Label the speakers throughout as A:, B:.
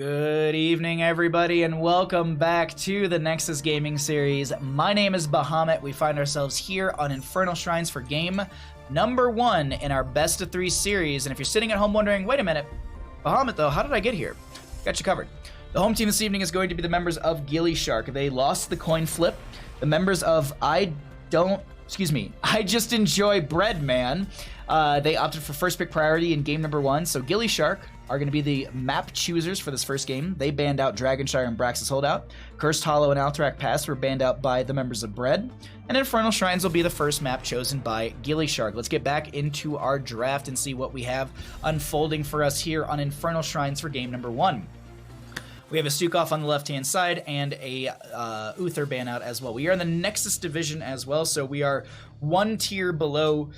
A: Good evening, everybody, and welcome back to the Nexus gaming series. My name is Bahamut. We find ourselves here on Infernal Shrines for game number 1 in our best of 3 series. And if you're sitting at home wondering, wait a minute, Bahamut though, how did I get here? Got you covered. The home team this evening is going to be the members of gillyShark. They lost the coin flip. The members of I Just Enjoy Bread Man. They opted for first pick priority in game number 1. So gillyShark are going to be the map choosers for this first game. They banned out Dragonshire and Brax's Holdout. Cursed Hollow and Alterac Pass were banned out by the members of Bread. And Infernal Shrines will be the first map chosen by gillyShark. Let's get back into our draft and see what we have unfolding for us here on Infernal Shrines for game number 1. We have a Stukov on the left-hand side and a Uther ban out as well. We are in the Nexus division as well, so we are one tier below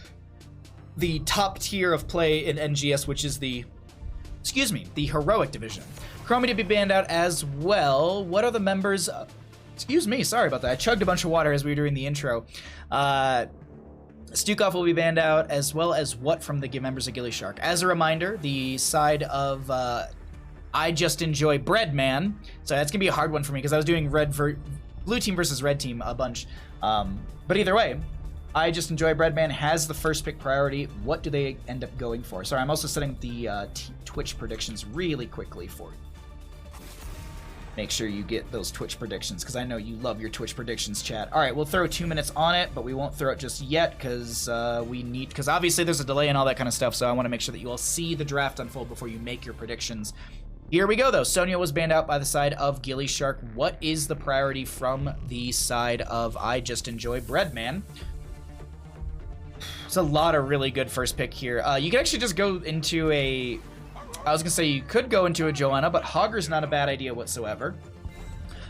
A: the top tier of play in NGS, which is the Heroic division. Chromie to be banned out as well. What are the members? Sorry about that. I chugged a bunch of water as we were doing the intro. Stukov will be banned out, as well as what from the members of gillyShark. As a reminder, the side of I Just Enjoy Bread Man. So that's gonna be a hard one for me because I was doing blue team versus red team a bunch. But either way, I Just Enjoy Bread Man has the first pick priority. What do they end up going for? Sorry, I'm also setting the Twitch predictions really quickly for you. Make sure you get those Twitch predictions because I know you love your Twitch predictions, chat. All right, we'll throw 2 minutes on it, but we won't throw it just yet because because obviously there's a delay and all that kind of stuff. So I want to make sure that you all see the draft unfold before you make your predictions. Here we go, though. Sonia was banned out by the side of gillyShark. What is the priority from the side of I Just Enjoy Bread Man? There's a lot of really good first pick here. You could actually just go into you could go into a Joanna, but Hogger's not a bad idea whatsoever.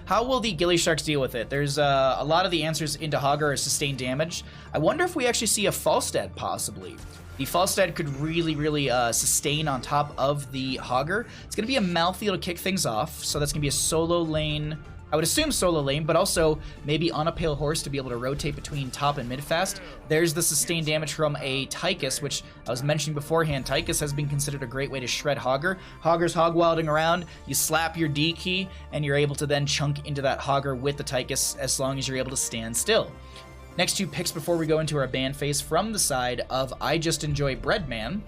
A: How will the gillySharks deal with it? There's a lot of the answers into Hogger are sustained damage. I wonder if we actually see a Falstad, possibly. The Falstad could really sustain on top of the Hogger. It's going to be a Malthael to kick things off, so that's going to be a solo lane. I would assume solo lane, but also maybe on a Pale Horse to be able to rotate between top and mid fast. There's the sustained damage from a Tychus, which I was mentioning beforehand. Tychus has been considered a great way to shred Hogger. Hogger's hog-wilding around, you slap your D key, and you're able to then chunk into that Hogger with the Tychus as long as you're able to stand still. Next 2 picks before we go into our ban phase from the side of I Just Enjoy Bread Man.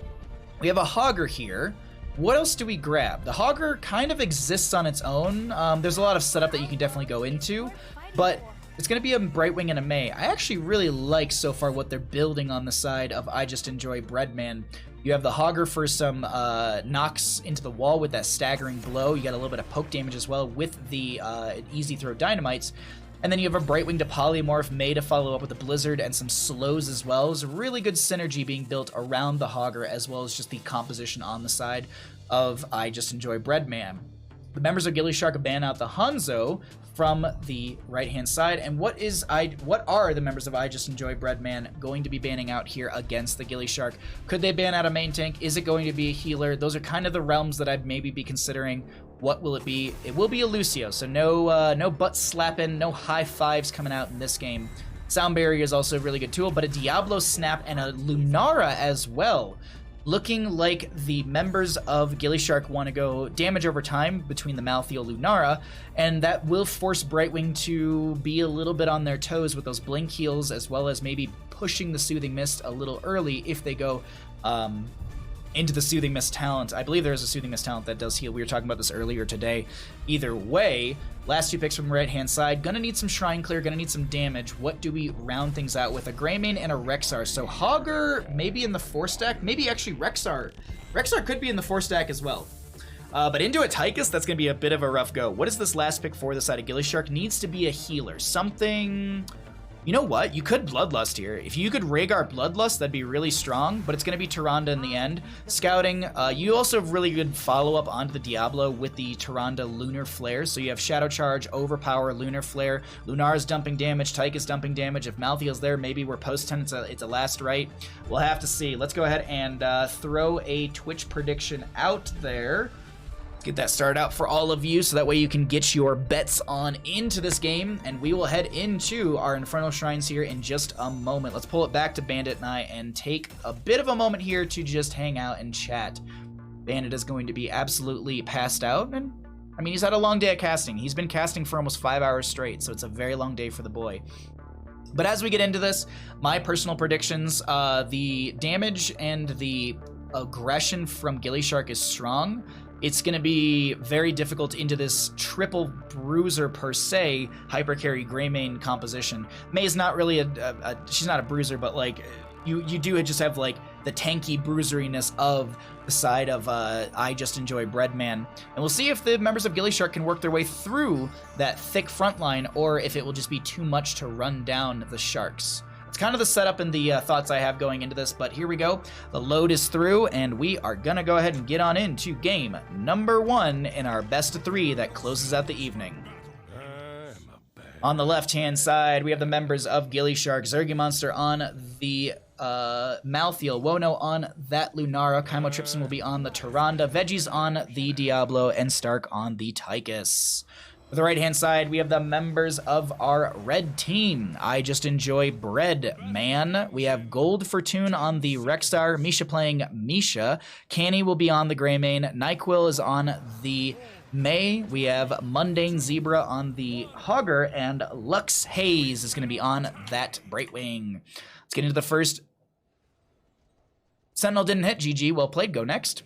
A: We have a Hogger here. What else do we grab? The Hogger kind of exists on its own. There's a lot of setup that you can definitely go into, but it's going to be a Brightwing and a May. I actually really like so far what they're building on the side of I Just Enjoy Bread Man. You have the Hogger for some knocks into the wall with that staggering blow. You got a little bit of poke damage as well with the easy throw dynamites. And then you have a Brightwing to Polymorph, May to follow up with a Blizzard and some slows as well. There's a really good synergy being built around the Hogger as well as just the composition on the side of I Just Enjoy Bread Man. The members of gillyShark ban out the Hanzo from the right-hand side. And what are the members of I Just Enjoy Bread Man going to be banning out here against the gillyShark? Could they ban out a main tank? Is it going to be a healer? Those are kind of the realms that I'd maybe be considering. What will it be? It will be a Lucio, so no butt slapping, no high fives coming out in this game. Sound Barrier is also a really good tool, but a Diablo Snap and a Lunara as well. Looking like the members of gillyShark want to go damage over time between the Malthael Lunara, and that will force Brightwing to be a little bit on their toes with those blink heals, as well as maybe pushing the Soothing Mist a little early if they go into the Soothing Mist talent. I believe there is a Soothing Mist talent that does heal. We were talking about this earlier today. Either way, last 2 picks from the right-hand side. Gonna need some Shrine Clear, gonna need some damage. What do we round things out with? A Greymane and a Rexxar. So Hogger maybe in the 4-stack, maybe actually Rexxar. Rexxar could be in the 4-stack as well. But into a Tychus, that's gonna be a bit of a rough go. What is this last pick for the side of gillyShark? Needs to be a healer. Something... You know what? You could Bloodlust here. If you could Rhaegar Bloodlust, that'd be really strong, but it's going to be Tyrande in the end. Scouting, you also have really good follow-up onto the Diablo with the Tyrande Lunar Flare. So you have Shadow Charge, Overpower, Lunar Flare. Lunara's dumping damage, Tychus dumping damage. If Malthael's there, maybe we're post-10, it's a last right. We'll have to see. Let's go ahead and throw a Twitch prediction out there. Get that started out for all of you so that way you can get your bets on into this game, and we will head into our Infernal Shrines here in just a moment. Let's pull it back to Bandit and I and take a bit of a moment here to just hang out and chat. Bandit is going to be absolutely passed out, and I mean, he's had a long day of casting. He's been casting for almost 5 hours straight, so it's a very long day for the boy. But as we get into this, my personal predictions, the damage and the aggression from gillyShark is strong. It's going to be very difficult into this triple bruiser per se hypercarry Greymane composition. May's not really she's not a bruiser, but like you do just have like the tanky bruiseriness of the side of I Just Enjoy Breadman. And we'll see if the members of gillyShark can work their way through that thick front line, or if it will just be too much to run down the Sharks. It's kind of the setup and the thoughts I have going into this, but here we go. The load is through, and we are going to go ahead and get on into game number 1 in our best of 3 that closes out the evening. On the left-hand side, we have the members of gillyShark, Zergy on the Malthael, Wono on that Lunara, Chymotrypsin will be on the Tyrande, Veggies on the Diablo, and Stark on the Tychus. For the right-hand side, we have the members of our red team. I Just Enjoy Bread Man. We have Gold Fortune on the Rexstar, Misha playing Misha. Canny will be on the Greymane. NyQuil is on the May. We have Mundane Zebra on the Hogger, and Lux Haze is going to be on that Brightwing. Let's get into the first. Sentinel didn't hit. GG. Well played. Go next.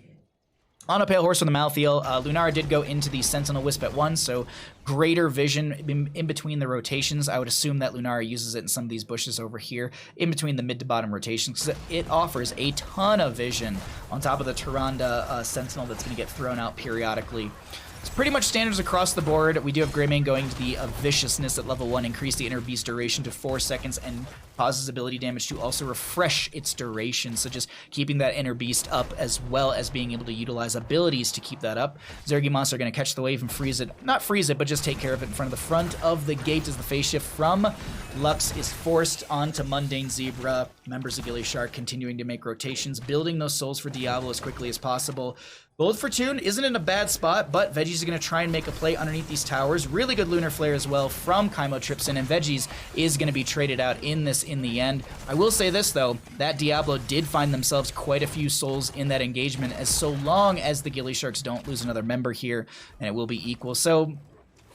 A: On a Pale Horse from the Malthael, Lunara did go into the Sentinel Wisp at 1, so greater vision in between the rotations. I would assume that Lunara uses it in some of these bushes over here, in between the mid to bottom rotations, because it offers a ton of vision on top of the Tyrande Sentinel that's going to get thrown out periodically. It's pretty much standards across the board. We do have Greymane going to the Viciousness at level 1, increase the Inner Beast duration to 4 seconds, and causes ability damage to also refresh its duration. So just keeping that Inner Beast up, as well as being able to utilize abilities to keep that up. Zergy are going to catch the wave and freeze it. Not freeze it, but just take care of it in front of the front of the gate as the phase shift from Lux is forced onto Mundane Zebra. Members of gillyShark continuing to make rotations, building those souls for Diablo as quickly as possible. Gold Fortune isn't in a bad spot, but Veggies is going to try and make a play underneath these towers. Really good Lunar Flare as well from Chymotrypsin, and Veggies is going to be traded out in this in the end. I will say this, though. That Diablo did find themselves quite a few souls in that engagement, as so long as the gillySharks don't lose another member here, and it will be equal. So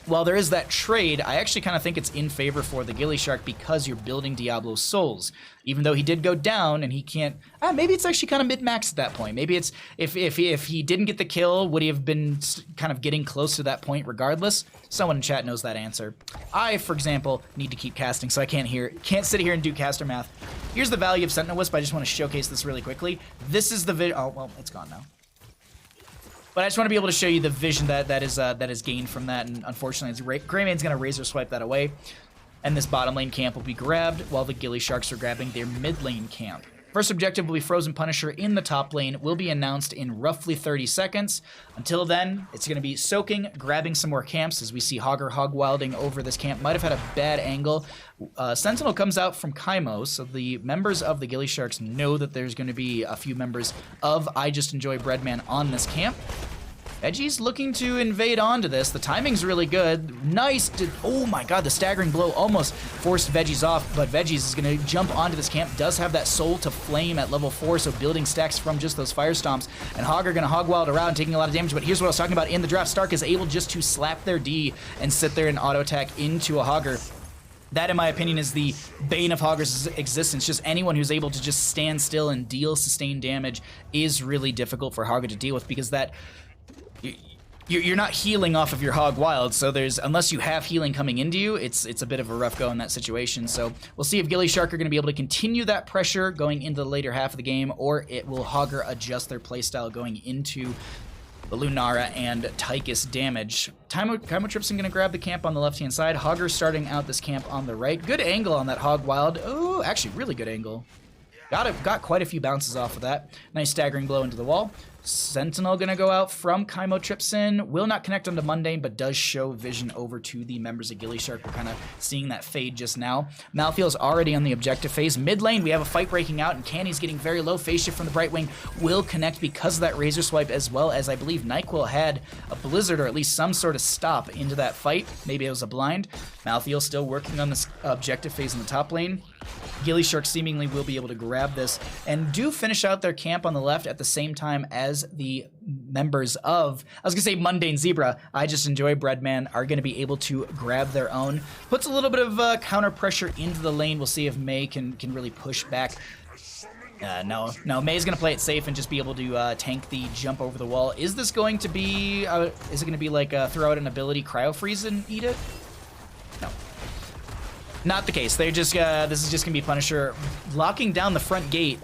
A: while there is that trade, I actually kind of think it's in favor for the gillyShark because you're building Diablo's souls. Even though he did go down and he can't... maybe it's actually kind of mid-max at that point. Maybe it's... If he didn't get the kill, would he have been kind of getting close to that point regardless? Someone in chat knows that answer. I, for example, need to keep casting, so I can't sit here and do caster math. Here's the value of Sentinel Wisp. I just want to showcase this really quickly. This is the oh, well, it's gone now. But I just want to be able to show you the vision that is gained from that, and unfortunately, Greymane's going to razor swipe that away, and this bottom lane camp will be grabbed while the gillySharks are grabbing their mid lane camp. First objective will be Frozen Punisher in the top lane, will be announced in roughly 30 seconds. Until then, it's going to be soaking, grabbing some more camps, as we see Hogger hog-wilding over this camp. Might have had a bad angle. Sentinel comes out from Chymo, so the members of the gillySharks know that there's going to be a few members of I Just Enjoy Breadman on this camp. Veggies looking to invade onto this. The timing's really good. Nice. Oh my god, the staggering blow almost forced Veggies off, but Veggies is going to jump onto this camp. Does have that soul to flame at level 4, so building stacks from just those fire stomps. And Hogger going to hog wild around, taking a lot of damage, but here's what I was talking about in the draft. Stark is able just to slap their D and sit there and auto attack into a Hogger. That, in my opinion, is the bane of Hogger's existence. Just anyone who's able to just stand still and deal sustained damage is really difficult for Hogger to deal with, because that... You're not healing off of your Hog Wild, so unless you have healing coming into you, it's a bit of a rough go in that situation. So we'll see if gillyShark are going to be able to continue that pressure going into the later half of the game, or it will Hogger adjust their playstyle going into the Lunara and Tychus damage. Chymotrypsin going to grab the camp on the left-hand side. Hogger starting out this camp on the right. Good angle on that Hog Wild. Oh, actually, really good angle. Got quite a few bounces off of that. Nice staggering blow into the wall. Sentinel gonna go out from Chymotrypsin. Will not connect onto Mundane, but does show vision over to the members of gillyShark. We're kind of seeing that fade just now. Malthael's already on the objective phase. Mid lane, we have a fight breaking out, and Canny's getting very low. Phase shift from the Brightwing will connect because of that razor swipe, as well as I believe NyQuil had a blizzard, or at least some sort of stop into that fight. Maybe it was a blind. Malthael still working on this objective phase in the top lane. gillyShark seemingly will be able to grab this and do finish out their camp on the left at the same time as as the members of, I was gonna say Mundane Zebra, I Just Enjoy Breadman, are gonna be able to grab their own. Puts a little bit of counter pressure into the lane. We'll see if Mei can really push back. No, May's gonna play it safe and just be able to tank the jump over the wall. Is this going to be, is it gonna be like throw out an ability, cryo freeze and eat it? No. Not the case. They're just, this is just gonna be Punisher locking down the front gate.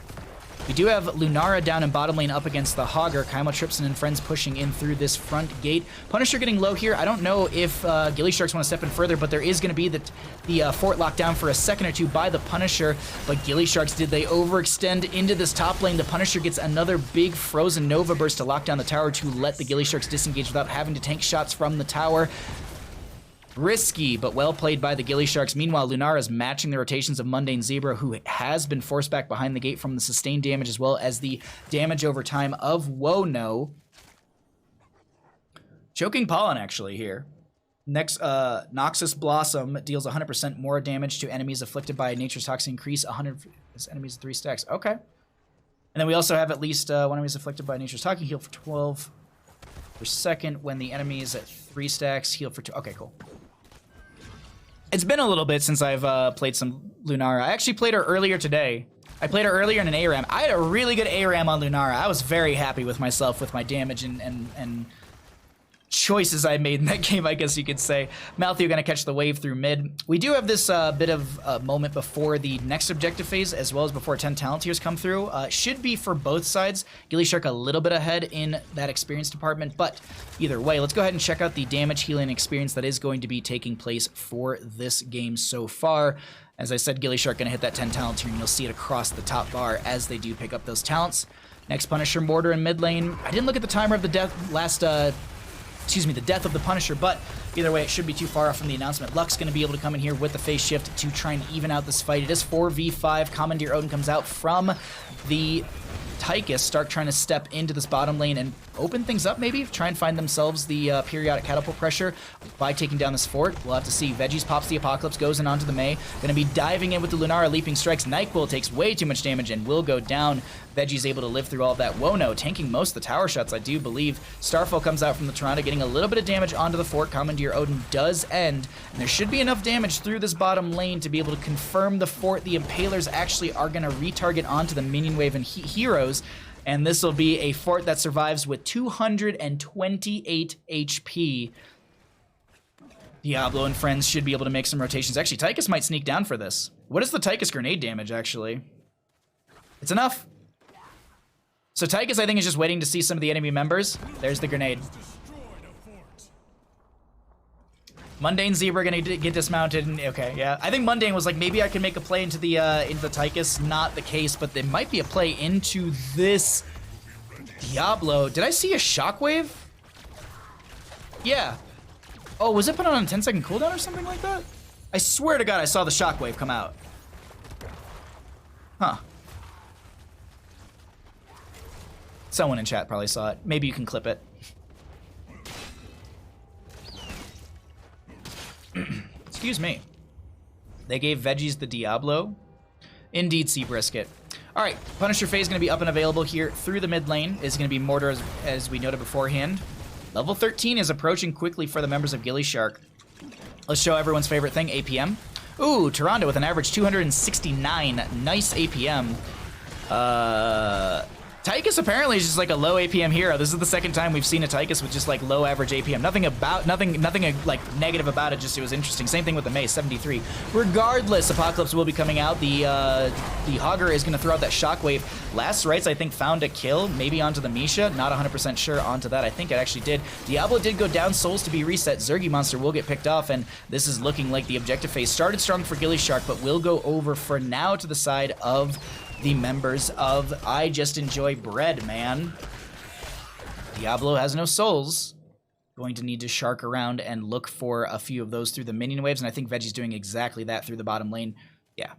A: We do have Lunara down in bottom lane up against the Hogger. Kaimo Tripson and friends pushing in through this front gate. Punisher getting low here. I don't know if gillySharks want to step in further, but there is going to be the fort locked down for a second or two by the Punisher. But gillySharks, did they overextend into this top lane? The Punisher gets another big frozen Nova Burst to lock down the tower to let the gillySharks disengage without having to tank shots from the tower. Risky, but well played by the gillySharks. Meanwhile, Lunara is matching the rotations of Mundane Zebra, who has been forced back behind the gate from the sustained damage as well as the damage over time of Wono. Choking Pollen, actually, here. Next, Nexus Blossom deals 100% more damage to enemies afflicted by Nature's Toxin. Increase 100 as enemies 3 stacks. Okay. And then we also have at least one enemy is afflicted by Nature's Toxin. Heal for 12 per second. When the enemy is at 3 stacks, heal for 2. Okay, cool. It's been a little bit since I've played some Lunara. I actually played her earlier today. I played her earlier in an ARAM. I had a really good ARAM on Lunara. I was very happy with myself, with my damage and choices I made in that game, I guess you could say. Maltheo gonna catch the wave through mid. We do have this bit of moment before the next objective phase, as well as before 10 talent tiers come through. Should be for both sides. gillyShark a little bit ahead in that experience department, but either way, let's go ahead and check out the damage healing experience that is going to be taking place for this game so far. As I said, gillyShark gonna hit that 10 talent tier, and you'll see it across the top bar as they do pick up those talents. Next, Punisher Mortar in mid lane. I didn't look at the timer of the the death of the Punisher, but either way, it should be too far off from the announcement. Luck's going to be able to come in here with the phase shift to try and even out this fight. It is 4v5. Commandeer Odin comes out from the Tychus. Stark trying to step into this bottom lane and open things up, maybe try and find themselves the periodic catapult pressure by taking down this fort. We'll have to see. Veggies pops the Apocalypse, goes in onto the Mei. Gonna be diving in with the Lunara leaping strikes. Nyquil takes way too much damage and will go down. Veggie's able to live through all of that. Wono tanking most of the tower shots, I do believe. Starfall comes out from the Toronto, getting a little bit of damage onto the fort. Commandeer Odin does end, and there should be enough damage through this bottom lane to be able to confirm the fort. The Impalers actually are gonna retarget onto the minion wave and heroes, and this will be a fort that survives with 228 HP. Diablo and friends should be able to make some rotations. Actually, Tychus might sneak down for this. What is the Tychus grenade damage, actually? It's enough. So Tychus, I think, is just waiting to see some of the enemy members. There's the grenade. Mundane Zebra gonna get dismounted, and okay, yeah. I think Mundane was like, maybe I can make a play into the Tychus. Not the case, but there might be a play into this Diablo. Did I see a shockwave? Yeah. Oh, was it put on a 10-second cooldown or something like that? I swear to God, I saw the shockwave come out. Huh. Someone in chat probably saw it. Maybe you can clip it. Excuse me. They gave Veggies the Diablo. Indeed, Seabrisket. All right, Punisher phase is going to be up and available here through the mid lane. Is going to be Mortar, as we noted beforehand. Level 13 is approaching quickly for the members of gillyShark. Let's show everyone's favorite thing, APM. Ooh, Toronto with an average 269. Nice APM. Tychus apparently is just like a low APM hero. This is the second time we've seen a Tychus with just like low average APM. Nothing like negative about it, just it was interesting. Same thing with the Mei, 73. Regardless, Apocalypse will be coming out. The Hogger is going to throw out that shockwave. Last Rites, I think, found a kill, maybe onto the Misha. Not 100% sure onto that. I think it actually did. Diablo did go down, souls to be reset. Zergy Monster will get picked off, and this is looking like the objective phase started strong for gillyShark, but will go over for now to the side of the members of I Just Enjoy Bread, man. Diablo has no souls. Going to need to shark around and look for a few of those through the minion waves, and I think Veggie's doing exactly that through the bottom lane. Yeah.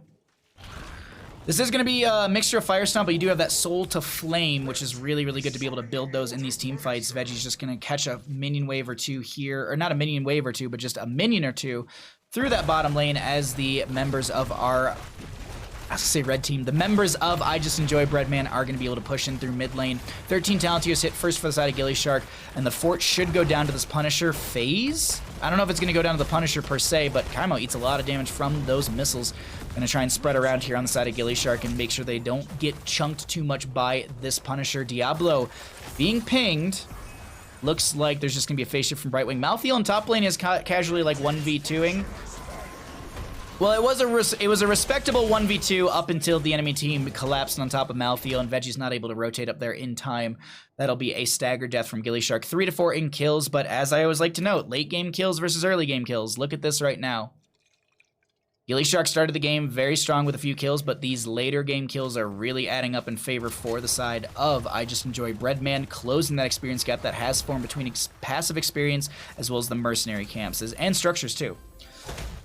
A: This is going to be a mixture of Fire Stomp, but you do have that Soul to Flame, which is really, really good to be able to build those in these team fights. Veggie's just going to catch a minion wave or two here, or not a minion wave or two, but just a minion or two through that bottom lane as the members of our I was gonna say red team. The members of I Just Enjoy Breadman are going to be able to push in through mid lane. 13 Talentiers hit first for the side of gillyShark, and the fort should go down to this Punisher phase. I don't know if it's going to go down to the Punisher per se, but Kaimo eats a lot of damage from those missiles. Going to try and spread around here on the side of gillyShark and make sure they don't get chunked too much by this Punisher. Diablo being pinged. Looks like there's just going to be a phase shift from Brightwing. Malthael in top lane is casually like 1v2ing. Well, it was a respectable 1v2 up until the enemy team collapsed on top of Malthael, and Veggie's not able to rotate up there in time. That'll be a stagger death from gillyShark. 3 to 4 in kills, but as I always like to note, late game kills versus early game kills. Look at this right now. gillyShark started the game very strong with a few kills, but these later game kills are really adding up in favor for the side of I Just Enjoy Breadman, closing that experience gap that has formed between passive experience as well as the mercenary camps and structures too.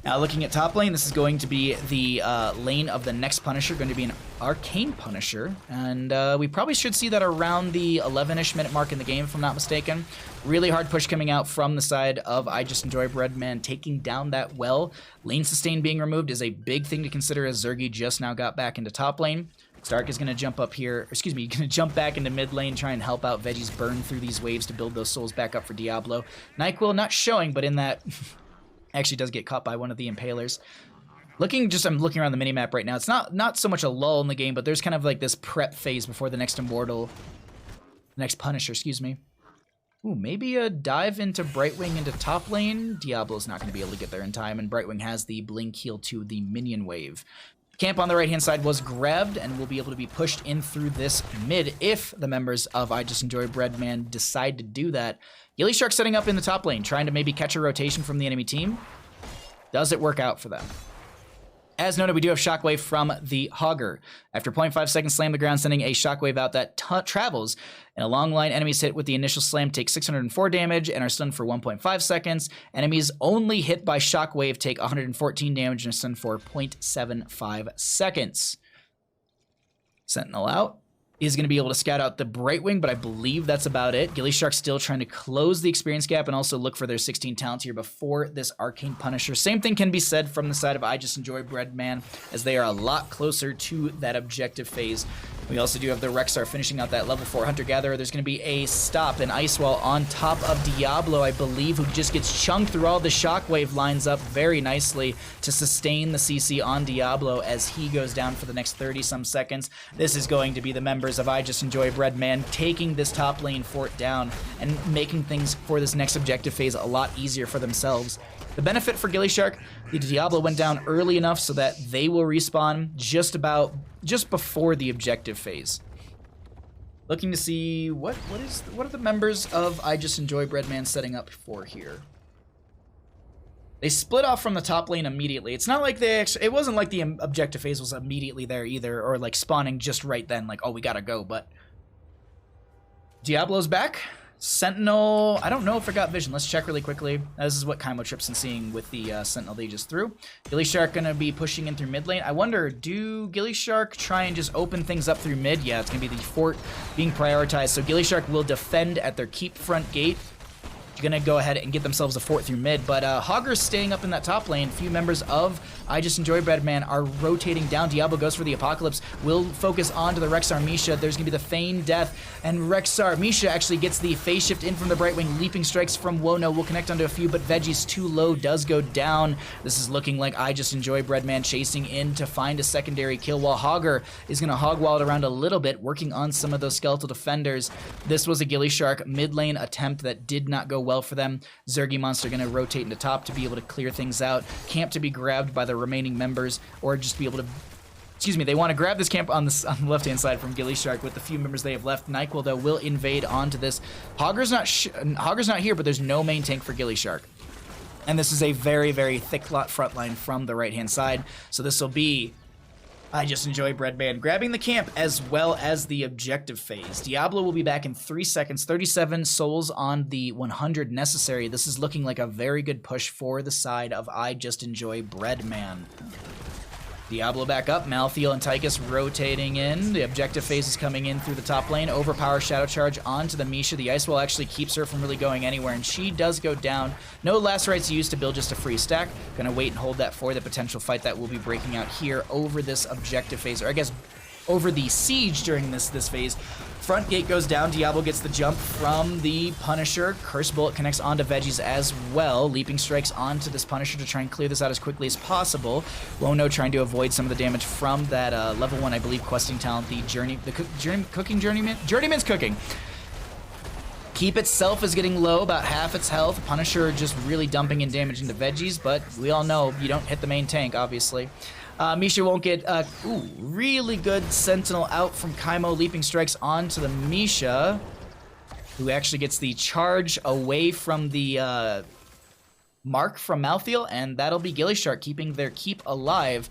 A: Now looking at top lane, this is going to be the lane of the next Punisher, going to be an Arcane Punisher, and we probably should see that around the 11-ish minute mark in the game, if I'm not mistaken. Really hard push coming out from the side of I Just Enjoy Breadman, taking down that well. Lane sustain being removed is a big thing to consider as Zergy just now got back into top lane. Stark is going to jump up here, excuse me, going to jump back into mid lane, try and help out Veggie's burn through these waves to build those souls back up for Diablo. NyQuil not showing, but in that... actually does get caught by one of the impalers. I'm looking around the minimap right now. It's not so much a lull in the game, but there's kind of like this prep phase before the next next Punisher, excuse me. Ooh, maybe a dive into Brightwing into top lane. Diablo's not going to be able to get there in time, and Brightwing has the blink heal to the minion wave. Camp on the right-hand side was grabbed and will be able to be pushed in through this mid if the members of I Just Enjoy Breadman decide to do that. gillyShark setting up in the top lane, trying to maybe catch a rotation from the enemy team. Does it work out for them? As noted, we do have Shockwave from the Hogger. After 0.5 seconds, slam the ground, sending a Shockwave out that travels. In a long line, enemies hit with the initial slam take 604 damage and are stunned for 1.5 seconds. Enemies only hit by Shockwave take 114 damage and are stunned for 0.75 seconds. Sentinel out. Is going to be able to scout out the Brightwing, but I believe that's about it. gillyShark still trying to close the experience gap and also look for their 16 talents here before this Arcane Punisher. Same thing can be said from the side of I Just Enjoy Breadman, as they are a lot closer to that objective phase. We also do have the Rexar finishing out that level 4 Hunter-Gatherer. There's going to be a stop, an Ice Wall on top of Diablo, I believe, who just gets chunked through all the Shockwave lines up very nicely to sustain the CC on Diablo as he goes down for the next 30-some seconds. This is going to be the members of I Just Enjoy Breadman taking this top lane fort down and making things for this next objective phase a lot easier for themselves. The benefit for gillyShark, the Diablo went down early enough so that they will respawn just before the objective phase. Looking to see what are the members of I Just Enjoy Breadman setting up for here. They split off from the top lane immediately. It's not like it wasn't like the objective phase was immediately there either, or like spawning just right then, like, oh, we gotta go, but Diablo's back. Sentinel, I don't know if I got vision. Let's check really quickly. This is what Kaimo Trip's been seeing with the Sentinel they just threw. gillyShark gonna be pushing in through mid lane. I wonder, do gillyShark try and just open things up through mid? Yeah, it's gonna be the fort being prioritized. So gillyShark will defend at their keep front gate. Gonna go ahead and get themselves a fort through mid, but Hogger's staying up in that top lane. A few members of I Just Enjoy Breadman are rotating down. Diablo goes for the Apocalypse. Will focus onto the Rexar Misha. There's gonna be the Feign Death, and Rexar Misha actually gets the phase shift in from the Brightwing. Leaping strikes from Wono will connect onto a few, but Veggie's too low, does go down. This is looking like I Just Enjoy Breadman chasing in to find a secondary kill, while Hogger is gonna hog wall it around a little bit, working on some of those skeletal defenders. This was a gillyShark mid lane attempt that did not go well for them. Zergy Monster going to rotate into top to be able to clear things out. Camp to be grabbed by the remaining members, or just be able to... Excuse me, they want to grab this camp on the left-hand side from gillyShark with the few members they have left. NyQuil, though, will invade onto this. Hogger's not here, but there's no main tank for gillyShark. And this is a very, very thick lot front line from the right-hand side. So this will be... I Just Enjoy Breadman grabbing the camp as well as the objective phase. Diablo will be back in 3 seconds. 37 souls on the 100 necessary. This is looking like a very good push for the side of I Just Enjoy Breadman. Diablo back up, Malthael and Tychus rotating in. The objective phase is coming in through the top lane. Overpower Shadow Charge onto the Misha. The Ice Wall actually keeps her from really going anywhere, and she does go down. No Lacerates used to build just a free stack. Gonna wait and hold that for the potential fight that will be breaking out here over this objective phase, or I guess over the siege during this phase. Front gate goes down. Diablo gets the jump from the Punisher. Curse Bullet connects onto Veggies as well. Leaping strikes onto this Punisher to try and clear this out as quickly as possible. Wono trying to avoid some of the damage from that level 1, I believe, questing talent, the Journeyman's Cooking. Keep itself is getting low, about half its health. Punisher just really dumping in damage into Veggies, but we all know you don't hit the main tank, obviously. Misha won't get, really good Sentinel out from Kaimo, leaping strikes onto the Misha, who actually gets the charge away from the mark from Malthael, and that'll be gillyShark keeping their keep alive.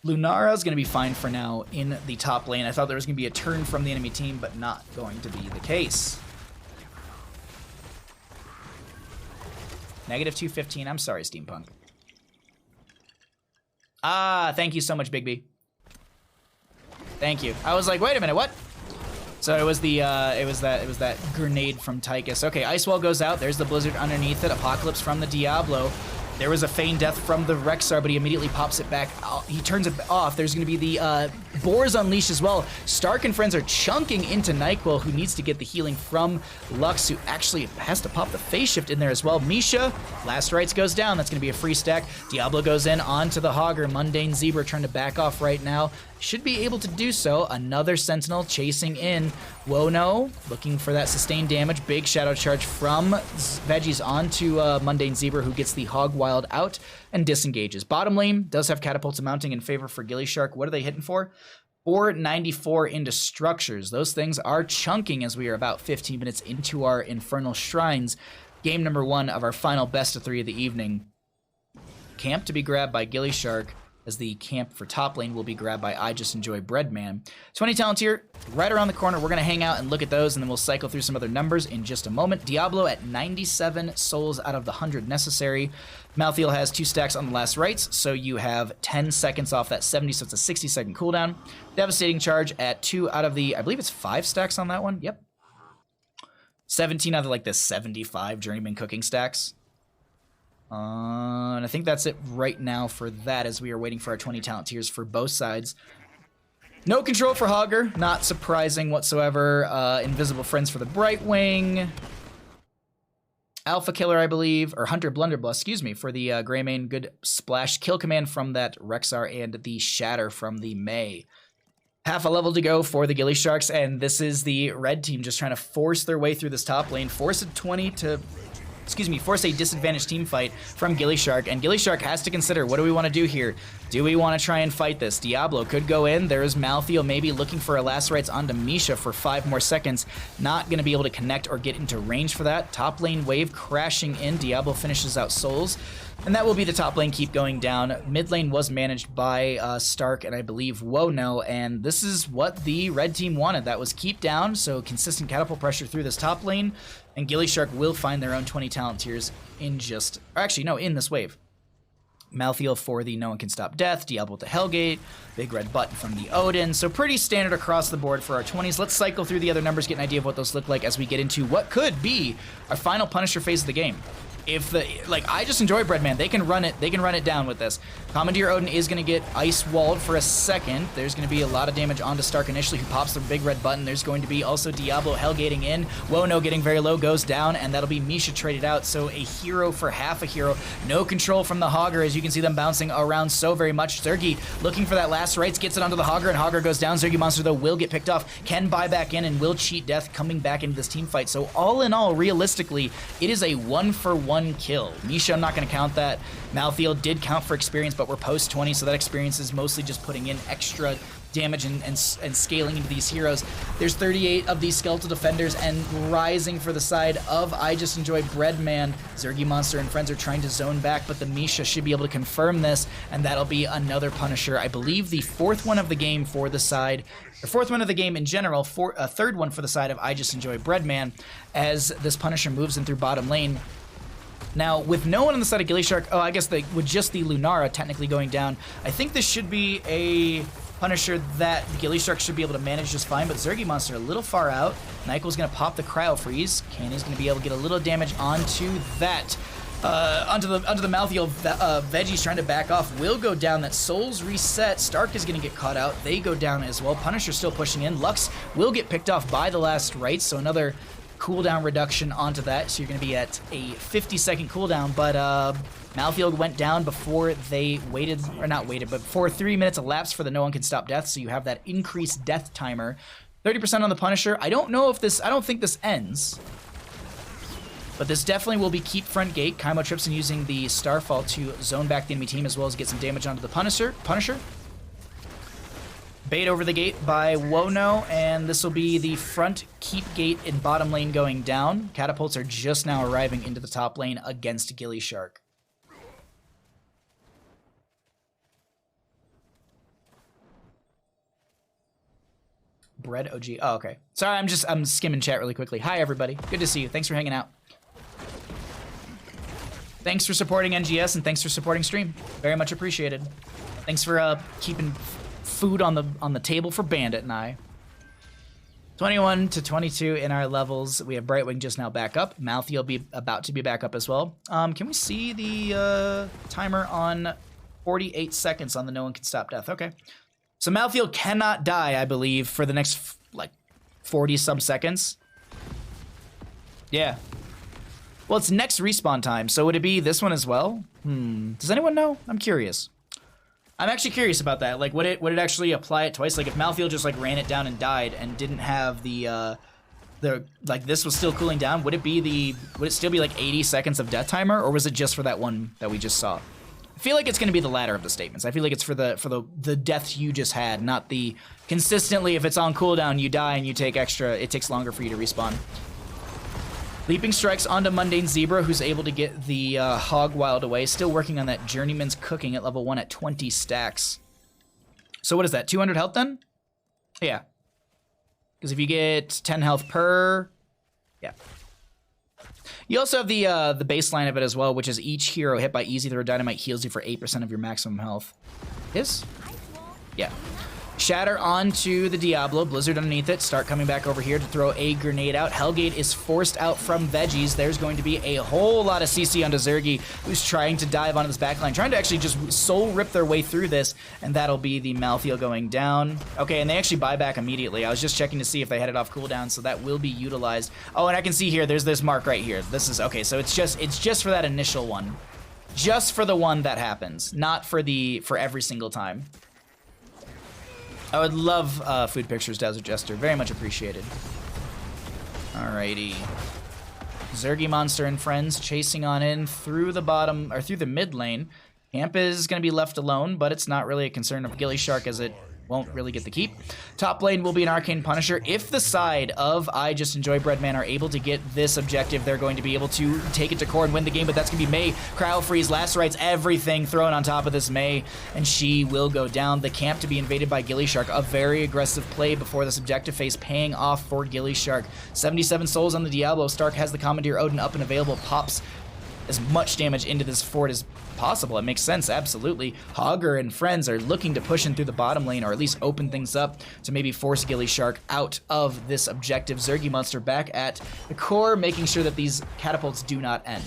A: Lunara's going to be fine for now in the top lane. I thought there was going to be a turn from the enemy team, but not going to be the case. Negative 215. I'm sorry, Steampunk. Ah, thank you so much, Big B. Thank you. I was like, wait a minute, what? So it was the it was that grenade from Tychus. Okay, Ice Wall goes out. There's the Blizzard underneath it. Apocalypse from the Diablo. There was a feigned death from the Rexar, but he immediately pops it back. He turns it off. There's going to be the Boars Unleashed as well. Stark and friends are chunking into NyQuil, who needs to get the healing from Lux, who actually has to pop the phase shift in there as well. Misha, Last Rites goes down. That's going to be a free stack. Diablo goes in onto the Hogger. Mundane Zebra trying to back off right now. Should be able to do so. Another Sentinel chasing in. Wono looking for that sustained damage. Big Shadow Charge from Veggies onto Mundane Zebra, who gets the Hog Wild out and disengages. Bottom lane does have Catapults mounting in favor for gillyShark. What are they hitting for? 494 into structures. Those things are chunking as we are about 15 minutes into our Infernal Shrines. Game number 1 of our final best of 3 of the evening. Camp to be grabbed by gillyShark, as the camp for top lane will be grabbed by I Just Enjoy Breadman. 20 talents here, right around the corner. We're going to hang out and look at those, and then we'll cycle through some other numbers in just a moment. Diablo at 97 souls out of the 100 necessary. Malthael has 2 stacks on the Last Rites, so you have 10 seconds off that 70, so it's a 60-second cooldown. Devastating Charge at 2 out of the, I believe it's 5 stacks on that one. Yep. 17 out of like the 75 Journeyman Cooking stacks. And I think that's it right now for that, as we are waiting for our 20 talent tiers for both sides. No control for Hogger, not surprising whatsoever. Invisible Friends for the Brightwing. Alpha Killer, I believe, or Hunter Blunderbuss, excuse me, for the Greymane. Good splash kill command from that Rexar, and the Shatter from the May. Half a level to go for the gillySharks, and this is the red team just trying to force their way through this top lane. Force a disadvantaged team fight from gillyShark, and gillyShark has to consider, what do we want to do here? Do we want to try and fight this? Diablo could go in. There's Malthael maybe looking for a Last Rites onto Misha for 5 more seconds. Not going to be able to connect or get into range for that. Top lane wave crashing in. Diablo finishes out souls, and that will be the top lane keep going down. Mid lane was managed by Stark and I believe Wono, and this is what the red team wanted. That was keep down, so consistent catapult pressure through this top lane, and gillyShark will find their own 20 talent tiers in in this wave. Malthael for the No One Can Stop Death, Diablo with the Hellgate, big red button from the Odin. So pretty standard across the board for our 20s. Let's cycle through the other numbers, get an idea of what those look like as we get into what could be our final Punisher phase of the game. If I Just Enjoy Breadman, they can run it down with this. Commandeer Odin is going to get ice walled for a second. There's going to be a lot of damage onto Stark initially, who pops the big red button. There's going to be also Diablo Hellgating in. Wono getting very low, goes down, and that'll be Misha traded out. So a hero for half a hero. No control from the Hogger, as you can see them bouncing around so very much. Zergy looking for that Last Rites, gets it onto the Hogger, and Hogger goes down. Zergy Monster, though, will get picked off. Can buy back in and will cheat death coming back into this team fight. So all in all, realistically, it is a 1-for-1 kill. Misha, I'm not going to count that. Malthael did count for experience, but we're post 20, so that experience is mostly just putting in extra damage and scaling into these heroes. There's 38 of these skeletal defenders, and rising for the side of I Just Enjoy Breadman. Zergy Monster and friends are trying to zone back, but the Misha should be able to confirm this, and that'll be another Punisher. I believe the 4th one of the game for the side, or 4th one of the game in general, a 3rd one for the side of I Just Enjoy Breadman, as this Punisher moves in through bottom lane. Now, with no one on the side of gillyShark, oh, I guess with just the Lunara technically going down, I think this should be a Punisher that gillyShark should be able to manage just fine, but Zergy Monster a little far out. Nyquil's going to pop the Cryo Freeze. Canny's going to be able to get a little damage onto that. Onto the Malthael. Veggie's trying to back off. Will go down. That Soul's reset. Stark is going to get caught out. They go down as well. Punisher still pushing in. Lux will get picked off by the last rites, so another cooldown reduction onto that. So you're going to be at a 50-second cooldown, but Malthael went down before they waited, or not waited, but before 3 minutes elapsed for the no one can stop death, so you have that increased death timer. 30% on the Punisher. I don't think this ends, but this definitely will be keep front gate. Kaimo Tripson using the Starfall to zone back the enemy team as well as get some damage onto the Punisher. Bait over the gate by Wono, and this will be the front keep gate in bottom lane going down. Catapults are just now arriving into the top lane against gillyShark. Bread OG. Oh, okay. Sorry, I'm skimming chat really quickly. Hi, everybody. Good to see you. Thanks for hanging out. Thanks for supporting NGS, and thanks for supporting stream. Very much appreciated. Thanks for keeping food on the table for Bandit and I. 21 to 22 in our levels. We have Brightwing just now back up. Malthael be about to be back up as well. Can we see the timer on 48 seconds on the no one can stop death? Okay. So Malthael cannot die, I believe, for the next, like, 40-some seconds. Yeah. Well, it's next respawn time, so would it be this one as well? Does anyone know? I'm curious. I'm actually curious about that. Like, would it actually apply it twice? Like, if Malthael just, like, ran it down and died and didn't have the like, this was still cooling down, would it still be, like, 80 seconds of death timer, or was it just for that one that we just saw? I feel like it's going to be the latter of the statements. I feel like it's for the deaths you just had, not the consistently if it's on cooldown you die and you take extra, it takes longer for you to respawn. Leaping Strikes onto Mundane Zebra, who's able to get the Hog Wild away. Still working on that Journeyman's Cooking at level 1 at 20 stacks. So what is that, 200 health then? Yeah. Because if you get 10 health per, yeah. You also have the baseline of it as well, which is each hero hit by Easy Throw Dynamite heals you for 8% of your maximum health. Is? Yeah. Shatter onto the Diablo, Blizzard underneath it, start coming back over here to throw a grenade out. Hellgate is forced out from Veggies. There's going to be a whole lot of CC onto Zergy, who's trying to dive onto this backline, trying to actually just soul rip their way through this, and that'll be the Malthael going down. Okay, and they actually buy back immediately. I was just checking to see if they had it off cooldown, so that will be utilized. Oh, and I can see here, there's this mark right here. This is, okay, so it's just for that initial one. Just for the one that happens, not for every single time. I would love food pictures, Desert Jester. Very much appreciated. Alrighty. Zergy Monster and friends chasing on in through the bottom, or through the mid lane. Camp is going to be left alone, but it's not really a concern of gillyShark as it won't really get the keep. Top lane will be an Arcane Punisher. If the side of I Just Enjoy Breadman are able to get this objective, they're going to be able to take it to core and win the game, but that's going to be Mei. Cryo Freeze, Lacerates, everything thrown on top of this Mei, and she will go down. The camp to be invaded by gillyShark. A very aggressive play before this objective phase, paying off for gillyShark. 77 souls on the Diablo. Stark has the Commandeer Odin up and available, pops as much damage into this fort as possible. It makes sense, absolutely. Hogger and friends are looking to push in through the bottom lane, or at least open things up to maybe force gillyShark out of this objective. Zergy Monster back at the core, making sure that these catapults do not end.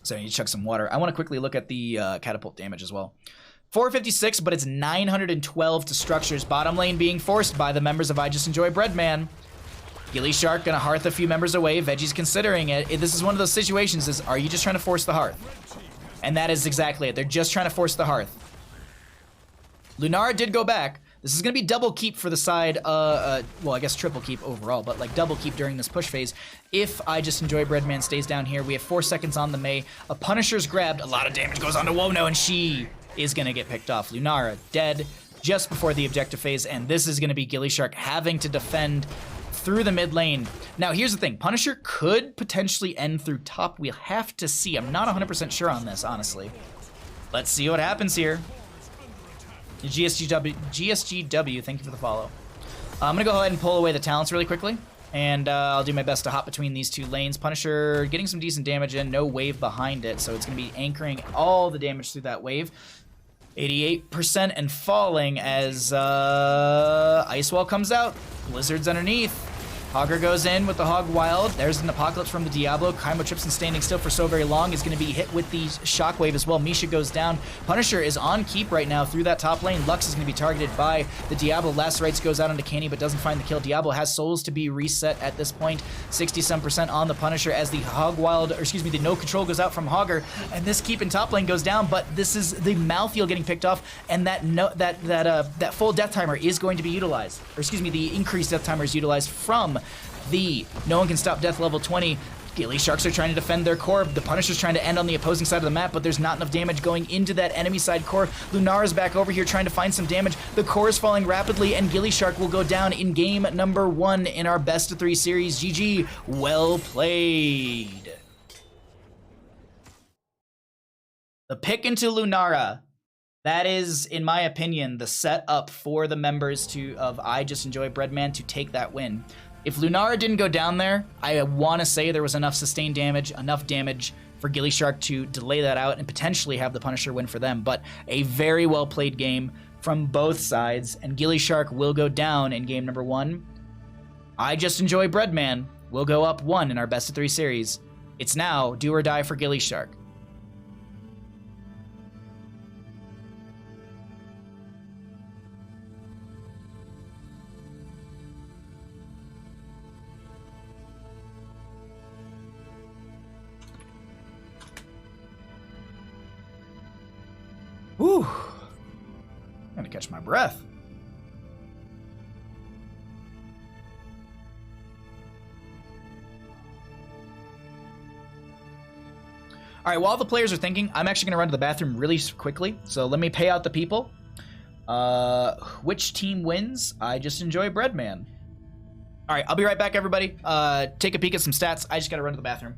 A: So I need to chuck some water. I want to quickly look at the catapult damage as well. 456, but it's 912 to structures. Bottom lane being forced by the members of I Just Enjoy Breadman. gillyShark gonna hearth a few members away. Veggie's considering it. This is one of those situations is, are you just trying to force the hearth? And that is exactly it. They're just trying to force the hearth. Lunara did go back. This is gonna be double keep for the side, well, I guess triple keep overall, but like double keep during this push phase. If I Just Enjoy Breadman stays down here, we have 4 seconds on the Mei. A Punisher's grabbed, a lot of damage goes on to Wono, and she is gonna get picked off. Lunara dead just before the objective phase, and this is gonna be gillyShark having to defend through the mid lane. Now, here's the thing. Punisher could potentially end through top. We'll have to see. I'm not 100% sure on this, honestly. Let's see what happens here. GSGW, thank you for the follow. I'm going to go ahead and pull away the talents really quickly. And I'll do my best to hop between these two lanes. Punisher getting some decent damage in, no wave behind it, so it's going to be anchoring all the damage through that wave. 88% and falling as Ice Wall comes out. Blizzard's underneath. Hogger goes in with the Hog Wild. There's an Apocalypse from the Diablo. Kaimo Tripson standing still for so very long is going to be hit with the Shockwave as well. Misha goes down. Punisher is on keep right now through that top lane. Lux is going to be targeted by the Diablo. Lacerates goes out onto Canny but doesn't find the kill. Diablo has souls to be reset at this point. 60-some% on the Punisher as the Hog Wild, or excuse me, the no control goes out from Hogger. And this keep in top lane goes down, but this is the Malthael getting picked off, and that full death timer is going to be utilized. Or excuse me, the increased death timer is utilized from the No One Can Stop Death level 20. gillySharks are trying to defend their core. The Punisher's trying to end on the opposing side of the map, but there's not enough damage going into that enemy side core. Lunara's back over here trying to find some damage. The core is falling rapidly, and gillyShark will go down in game number 1 in our best of 3 series. GG, well played. The pick into Lunara. That is, in my opinion, the setup for the members of I Just Enjoy Breadman to take that win. If Lunara didn't go down there, I want to say there was enough sustained damage, enough damage for gillyShark to delay that out and potentially have the Punisher win for them. But a very well played game from both sides, and gillyShark will go down in game number 1. I Just Enjoy Breadman will go up 1 in our best of 3 series. It's now do or die for gillyShark. Whew. I'm gonna catch my breath. All right, while the players are thinking, I'm actually gonna run to the bathroom really quickly. So let me pay out the people. Which team wins? I Just Enjoy Breadman. All right, I'll be right back, everybody. Take a peek at some stats. I just gotta run to the bathroom.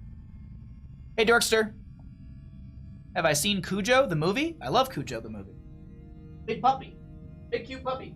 A: Hey, Dorkster. Have I seen Cujo, the movie? I love Cujo, the movie. Big puppy. Big cute puppy.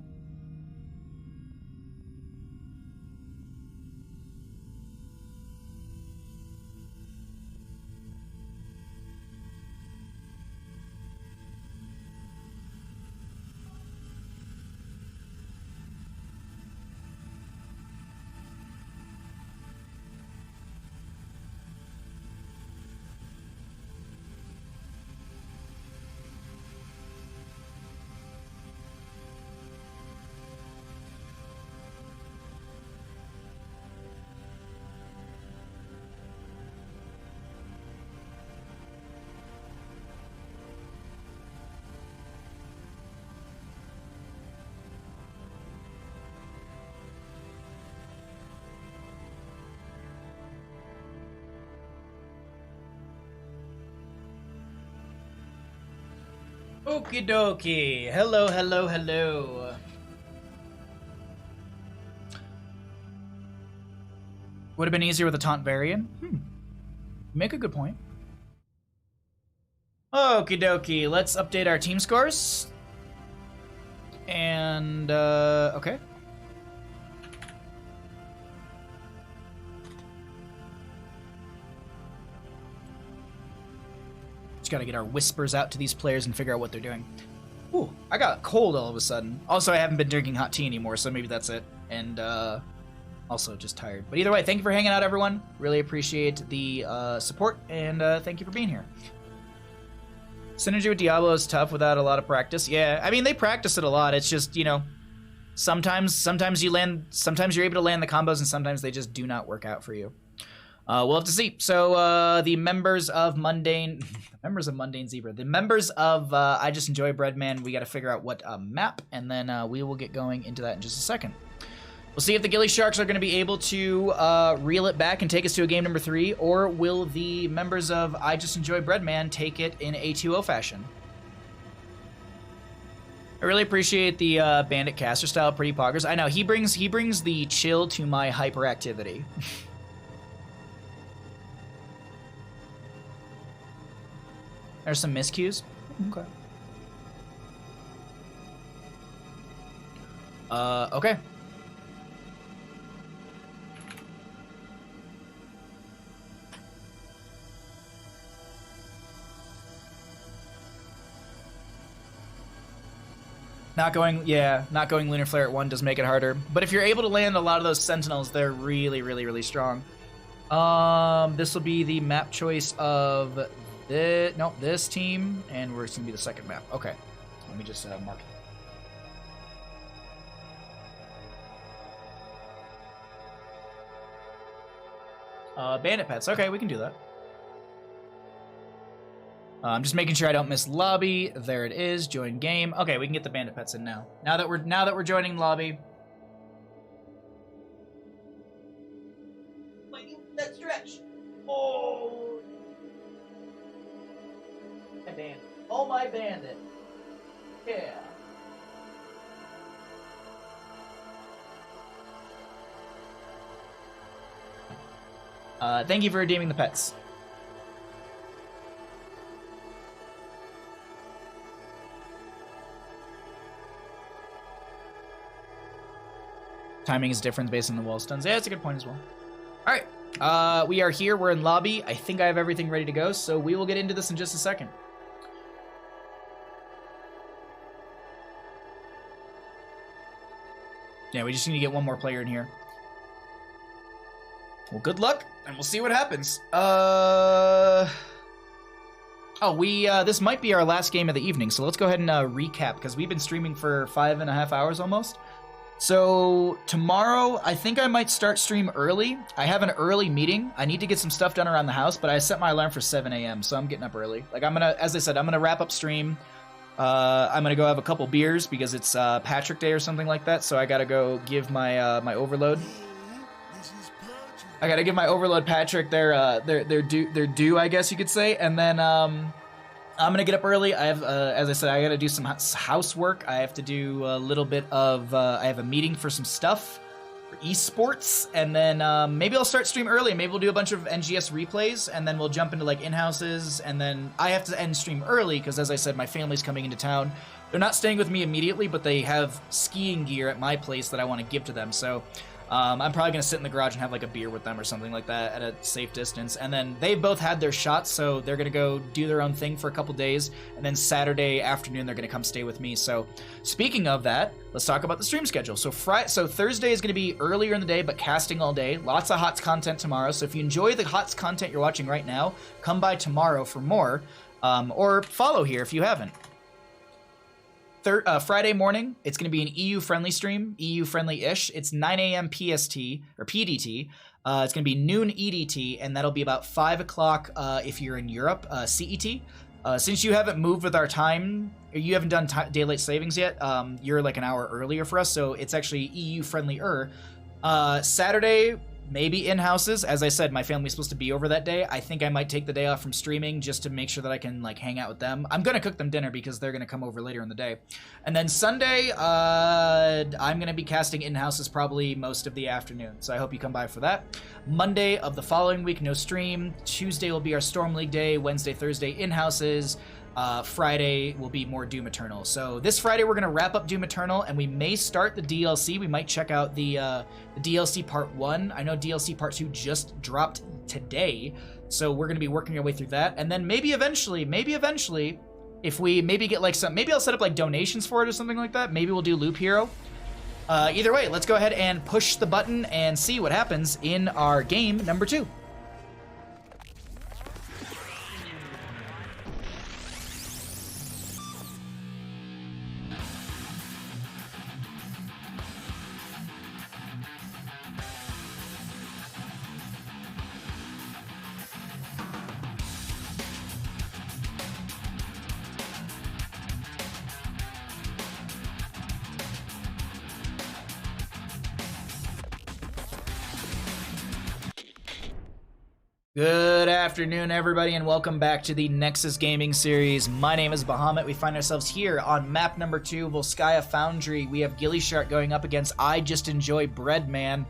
A: Okie dokie. Hello, hello, hello. Would have been easier with a taunt variant. Make a good point. Okie dokie. Let's update our team scores. And, okay. Just gotta get our whispers out to these players and figure out what they're doing. Ooh, I got cold all of a sudden. Also, I haven't been drinking hot tea anymore, so maybe that's it. And, also just tired. But either way, thank you for hanging out, everyone. Really appreciate the support, and thank you for being here. Synergy with Diablo is tough without a lot of practice. Yeah, I mean, they practice it a lot. It's just, you know, sometimes you're able to land the combos, and sometimes they just do not work out for you. We'll have to see. So the members of Mundane Zebra, the members of I Just Enjoy Breadman, we got to figure out what map, and then we will get going into that in just a second. We'll see if the gillySharks are going to be able to reel it back and take us to a game number 3, or will the members of I Just Enjoy Breadman take it in a 2-0 fashion. I really appreciate the Bandit caster style, Pretty Poggers. I know he brings the chill to my hyperactivity. There's some miscues. Okay. Okay. Not going Lunar Flare at 1 does make it harder. But if you're able to land a lot of those Sentinels, they're really, really, really strong. This will be the map choice of this team, and we're just gonna be the second map. Okay, let me just mark it. Bandit pets. Okay, we can do that. I'm just making sure I don't miss lobby. There it is. Join game. Okay, we can get the bandit pets in now. Now that we're joining lobby. That stretch. Oh. My bandit. Oh, my bandit. Yeah. Thank you for redeeming the pets. Timing is different based on the wall stuns. Yeah, that's a good point as well. All right, we are here. We're in lobby. I think I have everything ready to go, so we will get into this in just a second. Yeah, we just need to get one more player in here. Well, good luck, and we'll see what happens. This might be our last game of the evening, so let's go ahead and recap, because we've been streaming for 5.5 hours almost. So tomorrow, I think I might start stream early. I have an early meeting. I need to get some stuff done around the house, but I set my alarm for 7 a.m., so I'm getting up early. Like, as I said, I'm gonna wrap up stream. I'm gonna go have a couple beers because it's Patrick Day or something like that. So I gotta go give my my overload. I gotta give my overload Patrick their due, I guess you could say, and then I'm gonna get up early. I have, as I said, I gotta do some housework. I have to do a little bit of. I have a meeting for some stuff for esports, and then maybe I'll start stream early. Maybe we'll do a bunch of NGS replays, and then we'll jump into like in-houses, and then I have to end stream early because, as I said, my family's coming into town. They're not staying with me immediately, but they have skiing gear at my place that I want to give to them. So. I'm probably going to sit in the garage and have like a beer with them or something like that at a safe distance. And then they both had their shots, so they're going to go do their own thing for a couple days. And then Saturday afternoon, they're going to come stay with me. So speaking of that, let's talk about the stream schedule. So Thursday is going to be earlier in the day, but casting all day. Lots of HOTS content tomorrow. So if you enjoy the HOTS content you're watching right now, come by tomorrow for more, or follow here if you haven't. Friday morning, it's going to be an EU-friendly stream, EU-friendly-ish. It's 9 a.m. PST, or PDT. It's going to be noon EDT, and that'll be about 5 o'clock if you're in Europe, CET. Since you haven't moved with our time, or you haven't done daylight savings yet, you're like an hour earlier for us, so it's actually EU-friendly-er. Saturday, maybe in-houses. As I said, my family's supposed to be over that day. I think I might take the day off from streaming just to make sure that I can like hang out with them. I'm going to cook them dinner because they're going to come over later in the day. And then Sunday, I'm going to be casting in-houses probably most of the afternoon. So I hope you come by for that. Monday of the following week, no stream. Tuesday will be our Storm League day. Wednesday, Thursday, in-houses. Friday will be more Doom Eternal. So this Friday we're going to wrap up Doom Eternal, and we may start the DLC. We might check out the DLC Part 1. I know DLC Part 2 just dropped today, so we're going to be working our way through that. And then maybe eventually, if we maybe get like maybe I'll set up like donations for it or something like that. Maybe we'll do Loop Hero. Either way, let's go ahead and push the button and see what happens in our game number 2. Good afternoon, everybody, and welcome back to the Nexus Gaming Series. My name is Bahamut. We find ourselves here on map number 2, Volskaya Foundry. We have gillyShark going up against I Just Enjoy Breadman.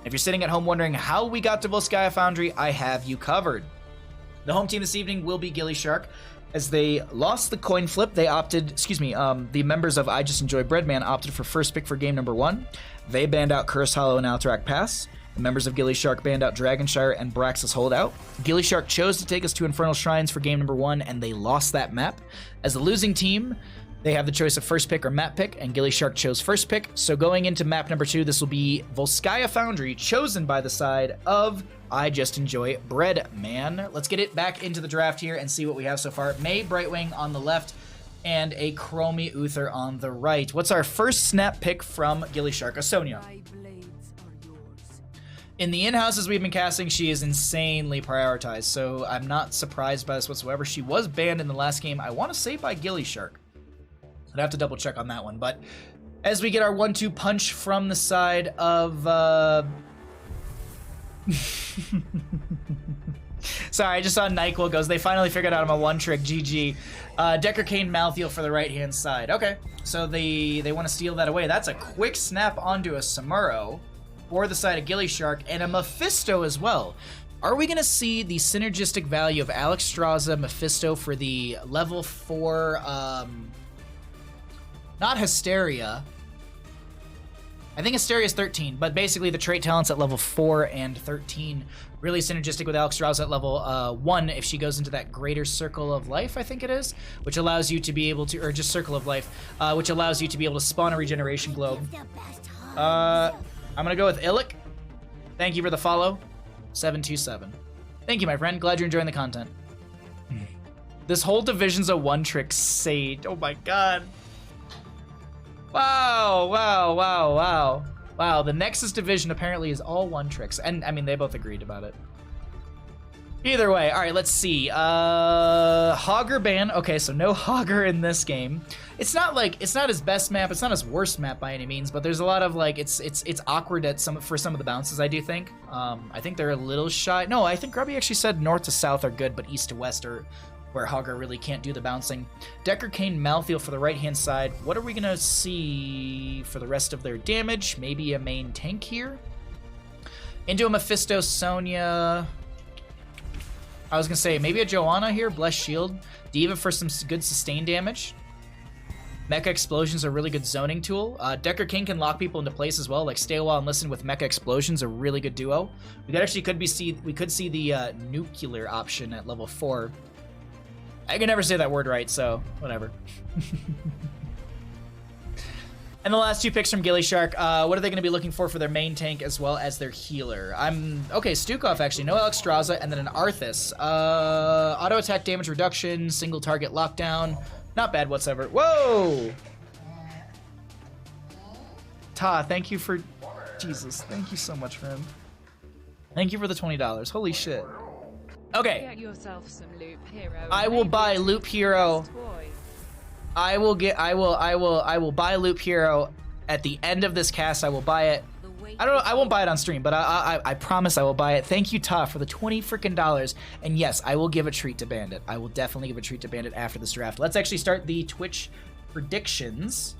A: If you're sitting at home wondering how we got to Volskaya Foundry, I have you covered. The home team this evening will be gillyShark. As they lost the coin flip, they opted, the members of I Just Enjoy Breadman opted for first pick for game number 1. They banned out Curse Hollow and Alterac Pass. The members of gillyShark banned out Dragonshire and Braxis Holdout. gillyShark chose to take us to Infernal Shrines for game number 1, and they lost that map. As the losing team, They have the choice of first pick or map pick, and gillyShark chose first pick. So going into map number 2, this will be Volskaya Foundry, chosen by the side of I Just Enjoy Bread Man. Let's get it back into the draft here and see what we have so far. May Brightwing on the left, and a Chromie Uther on the right. What's our first snap pick from gillyShark? Sonia. In the in-houses we've been casting, she is insanely prioritized, so I'm not surprised by this whatsoever. She was banned in the last game, I want to say by gillyShark. I'd have to double check on that one, but as we get our 1-2 punch from the side of sorry, I just saw NyQuil goes, they finally figured out I'm a one-trick, GG. Decker Kane Malthael for the right-hand side. Okay, so they want to steal that away. That's a quick snap onto a Samuro for the side of gillyShark, and a Mephisto as well. Are we going to see the synergistic value of Alex Straza Mephisto for the level 4, not Hysteria. I think Hysteria is 13, but basically the trait talents at level 4 and 13 really synergistic with Alex Straza at level 1 if she goes into that greater circle of life, I think it is, which allows you to be able to, or just circle of life, which allows you to be able to spawn a regeneration globe. I'm going to go with Illic. Thank you for the follow. 727. Thank you, my friend. Glad you're enjoying the content. This whole division's a one-trick Sage. Oh my god. Wow, wow, wow, wow. Wow, the Nexus division apparently is all one-tricks. And, I mean, they both agreed about it. Either way, all right, let's see. Hogger ban. Okay, so no Hogger in this game. It's not his best map. It's not his worst map by any means, but there's a lot of, like, it's awkward at for some of the bounces, I do think. I think they're a little shy. No, I think Grubby actually said north to south are good, but east to west are where Hogger really can't do the bouncing. Decker Kane Malthael for the right-hand side. What are we going to see for the rest of their damage? Maybe a main tank here? Into a Mephisto Sonya. I was going to say, maybe a Joanna here. Bless Shield. Diva for some good sustained damage. Mecha Explosion's a really good zoning tool. Decker King can lock people into place as well. Like Stay a While and Listen with Mecha Explosion's a really good duo. We could see the nuclear option at level 4. I can never say that word right, so whatever. And the last 2 picks from gillyShark. What are they going to be looking for their main tank as well as their healer? Okay, Stukov actually. No Alex Straza, and then an Arthas. Auto attack damage reduction, single target lockdown. Not bad whatsoever. Whoa! Ta, thank you for... Jesus, thank you so much, friend. Thank you for the $20. Holy shit. Okay.
B: Get yourself some Loop Hero.
A: I will buy Loop Hero. I will buy Loop Hero at the end of this cast. I will buy it. I won't buy it on stream, but I promise I will buy it. Thank you, Ta, for the $20 freaking dollars. And yes, I will give a treat to Bandit. I will definitely give a treat to Bandit after this draft. Let's actually start the Twitch predictions.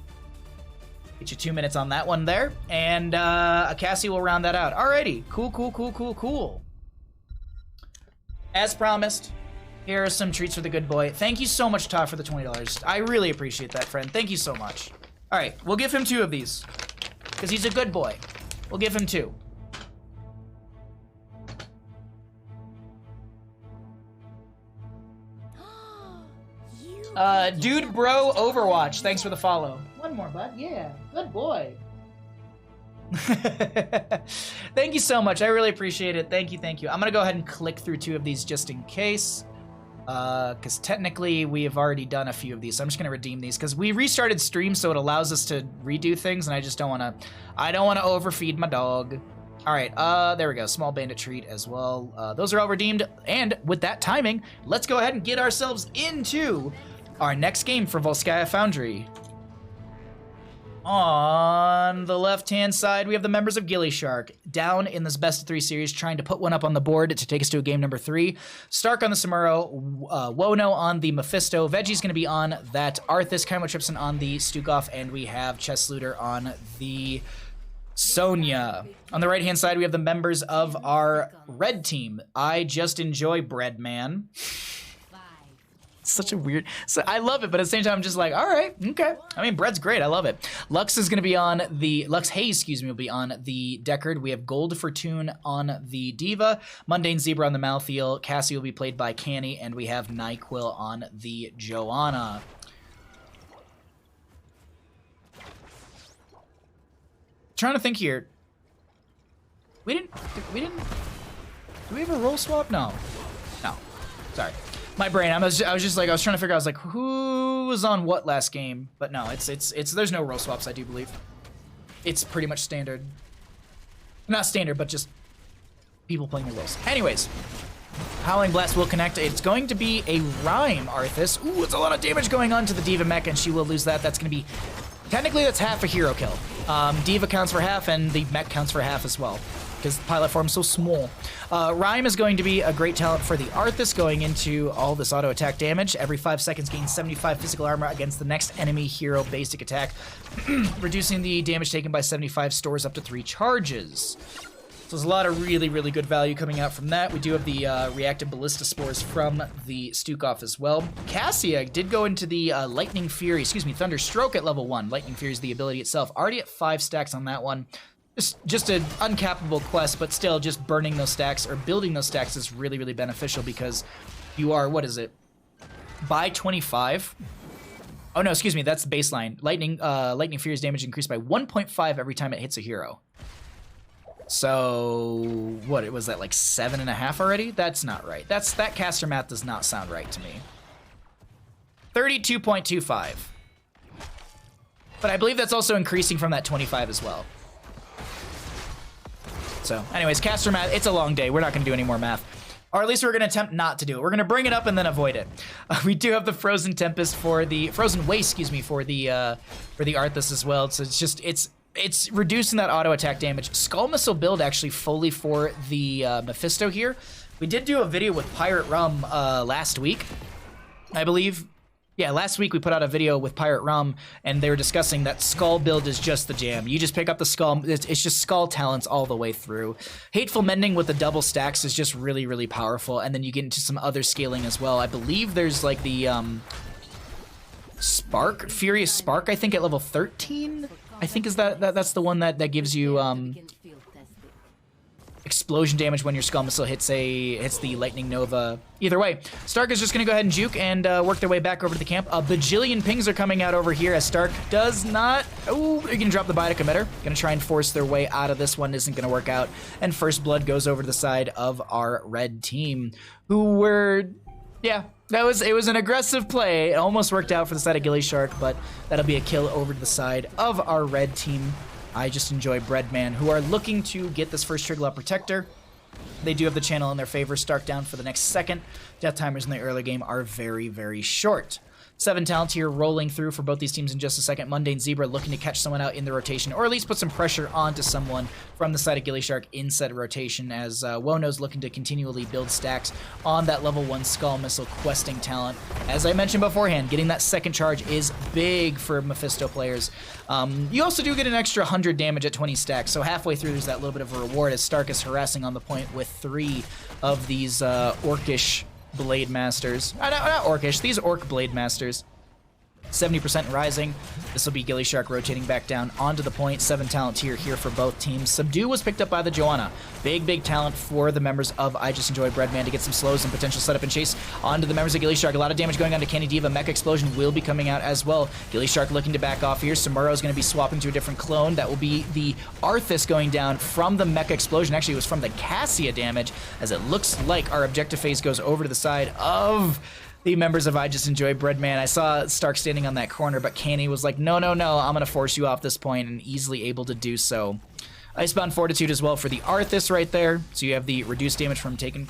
A: Get you 2 minutes on that one there, and Cassie will round that out. Alrighty, cool. As promised, here are some treats for the good boy. Thank you so much, Todd, for the $20. I really appreciate that, friend. Thank you so much. All right, we'll give him 2 of these because he's a good boy. We'll give him 2. Dude Bro Overwatch, thanks for the follow. One more, bud. Yeah, good boy. Thank you so much. I really appreciate it. Thank you. I'm gonna go ahead and click through 2 of these just in case, because technically we have already done a few of these, so I'm just gonna redeem these because we restarted stream, so it allows us to redo things, and I just don't want to overfeed my dog. All right, there we go. Small Bandit treat as well. Those are all redeemed, and with that timing, let's go ahead and get ourselves into our next game for Volskaya Foundry. On the left-hand side, we have the members of gillyShark down in this best-of-3 series, trying to put one up on the board to take us to a game number 3. Stark on the Samuro, Wono on the Mephisto, Veggie's going to be on that Arthas, Chymotrypsin on the Stukov, and we have Chesluter on the Sonya. On the right-hand side, we have the members of our red team. I Just Enjoy Bread Man. Such a weird... So I love it, but at the same time, I'm just like, all right, okay. I mean, bread's great. I love it. Lux is going to be on the... Lux Hayes, excuse me, will be on the Deckard. We have Gold Fortune on the Diva. Mundane Zebra on the Malthael. Cassie will be played by Canny, and we have NyQuil on the Joanna. trying to think here. We didn't, do we have a role swap? No. No. Sorry. My brain, I was just like, I was trying to figure out, I was like, who was on what last game? But no, there's no role swaps, I do believe. It's pretty much standard. Not standard, but just people playing their roles. Anyways, Howling Blast will connect. It's going to be a Rhyme, Arthas. Ooh, it's a lot of damage going on to the Diva mech, and she will lose that. That's going to be, technically, that's half a hero kill. Diva counts for half, and the mech counts for half as well, because the pilot form's so small. Rhyme is going to be a great talent for the Arthas, going into all this auto attack damage. Every 5 seconds, gain 75 physical armor against the next enemy hero basic attack, reducing the damage taken by 75, stores up to 3 charges. So there's a lot of really, really good value coming out from that. We do have the reactive ballista spores from the Stukov as well. Cassia did go into the Lightning Fury, excuse me, Thunder Stroke at level 1. Lightning Fury is the ability itself. Already at 5 stacks on that one. Just an uncappable quest, but still just burning those stacks or building those stacks is really, really beneficial because you are, what is it? By 25. Oh no, excuse me, that's baseline. Lightning Fury's damage increased by 1.5 every time it hits a hero. So, what, was that like 7.5 already? That's not right. That caster math does not sound right to me. 32.25. But I believe that's also increasing from that 25 as well. So, anyways, caster math, it's a long day. We're not going to do any more math. Or at least we're going to attempt not to do it. We're going to bring it up and then avoid it. We do have the Frozen Tempest for the... Frozen Waste, excuse me, for the Arthas as well. So it's just... It's reducing that auto attack damage. Skull Missile build actually fully for the Mephisto here. We did do a video with Pirate Rum last week, I believe. Yeah, last week we put out a video with Pirate Rum, and they were discussing that Skull build is just the jam. You just pick up the Skull, it's just Skull talents all the way through. Hateful Mending with the double stacks is just really, really powerful, and then you get into some other scaling as well. I believe there's like the Spark, Furious Spark, I think at level 13? I think is that's the one that gives you explosion damage when your Skull Missile hits the Lightning Nova. Either way, Stark is just gonna go ahead and juke and work their way back over to the camp. A bajillion pings are coming out over here as Stark does not. Oh, they're gonna drop the Biotic Emitter. Gonna try and force their way out of this one. Isn't gonna work out. And First Blood goes over to the side of our red team, who were, yeah. It was an aggressive play. It almost worked out for the side of gillyShark, but that'll be a kill over to the side of our red team. I Just Enjoy Breadman, who are looking to get this first Triglav Protector. They do have the channel in their favor. Stark down for the next second. Death timers in the early game are very, very short. 7 talent here rolling through for both these teams in just a second. Mundane Zebra looking to catch someone out in the rotation, or at least put some pressure onto someone from the side of gillyShark in said rotation, as Wono's looking to continually build stacks on that level 1 Skull Missile questing talent. As I mentioned beforehand, getting that second charge is big for Mephisto players. You also do get an extra 100 damage at 20 stacks, so halfway through there's that little bit of a reward as Stark is harassing on the point with 3 of these orcish Blade Masters. Not orcish, these Orc Blade Masters. 70% rising. This will be gillyShark rotating back down onto the point. 7 talent tier here for both teams. Subdue was picked up by the Joanna. Big talent for the members of I Just Enjoy Breadman to get some slows and potential setup and chase onto the members of gillyShark. A lot of damage going on to Candy Diva. Mech Explosion will be coming out as well. gillyShark looking to back off here. Samuro is going to be swapping to a different clone. That will be the Arthas going down from the Mech Explosion. Actually, it was from the Cassia damage, as it looks like our objective phase goes over to the side of the members of I Just Enjoy Breadman. I saw Stark standing on that corner, but Canny was like, no, I'm going to force you off this point, and easily able to do so. Icebound Fortitude as well for the Arthas right there. So you have the reduced damage from taking...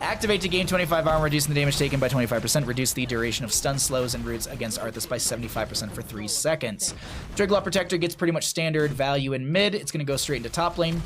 A: activate to gain 25 armor, reducing the damage taken by 25%. Reduce the duration of stun slows and roots against Arthas by 75% for 3 seconds. Triglav Protector gets pretty much standard value in mid. It's going to go straight into top lane.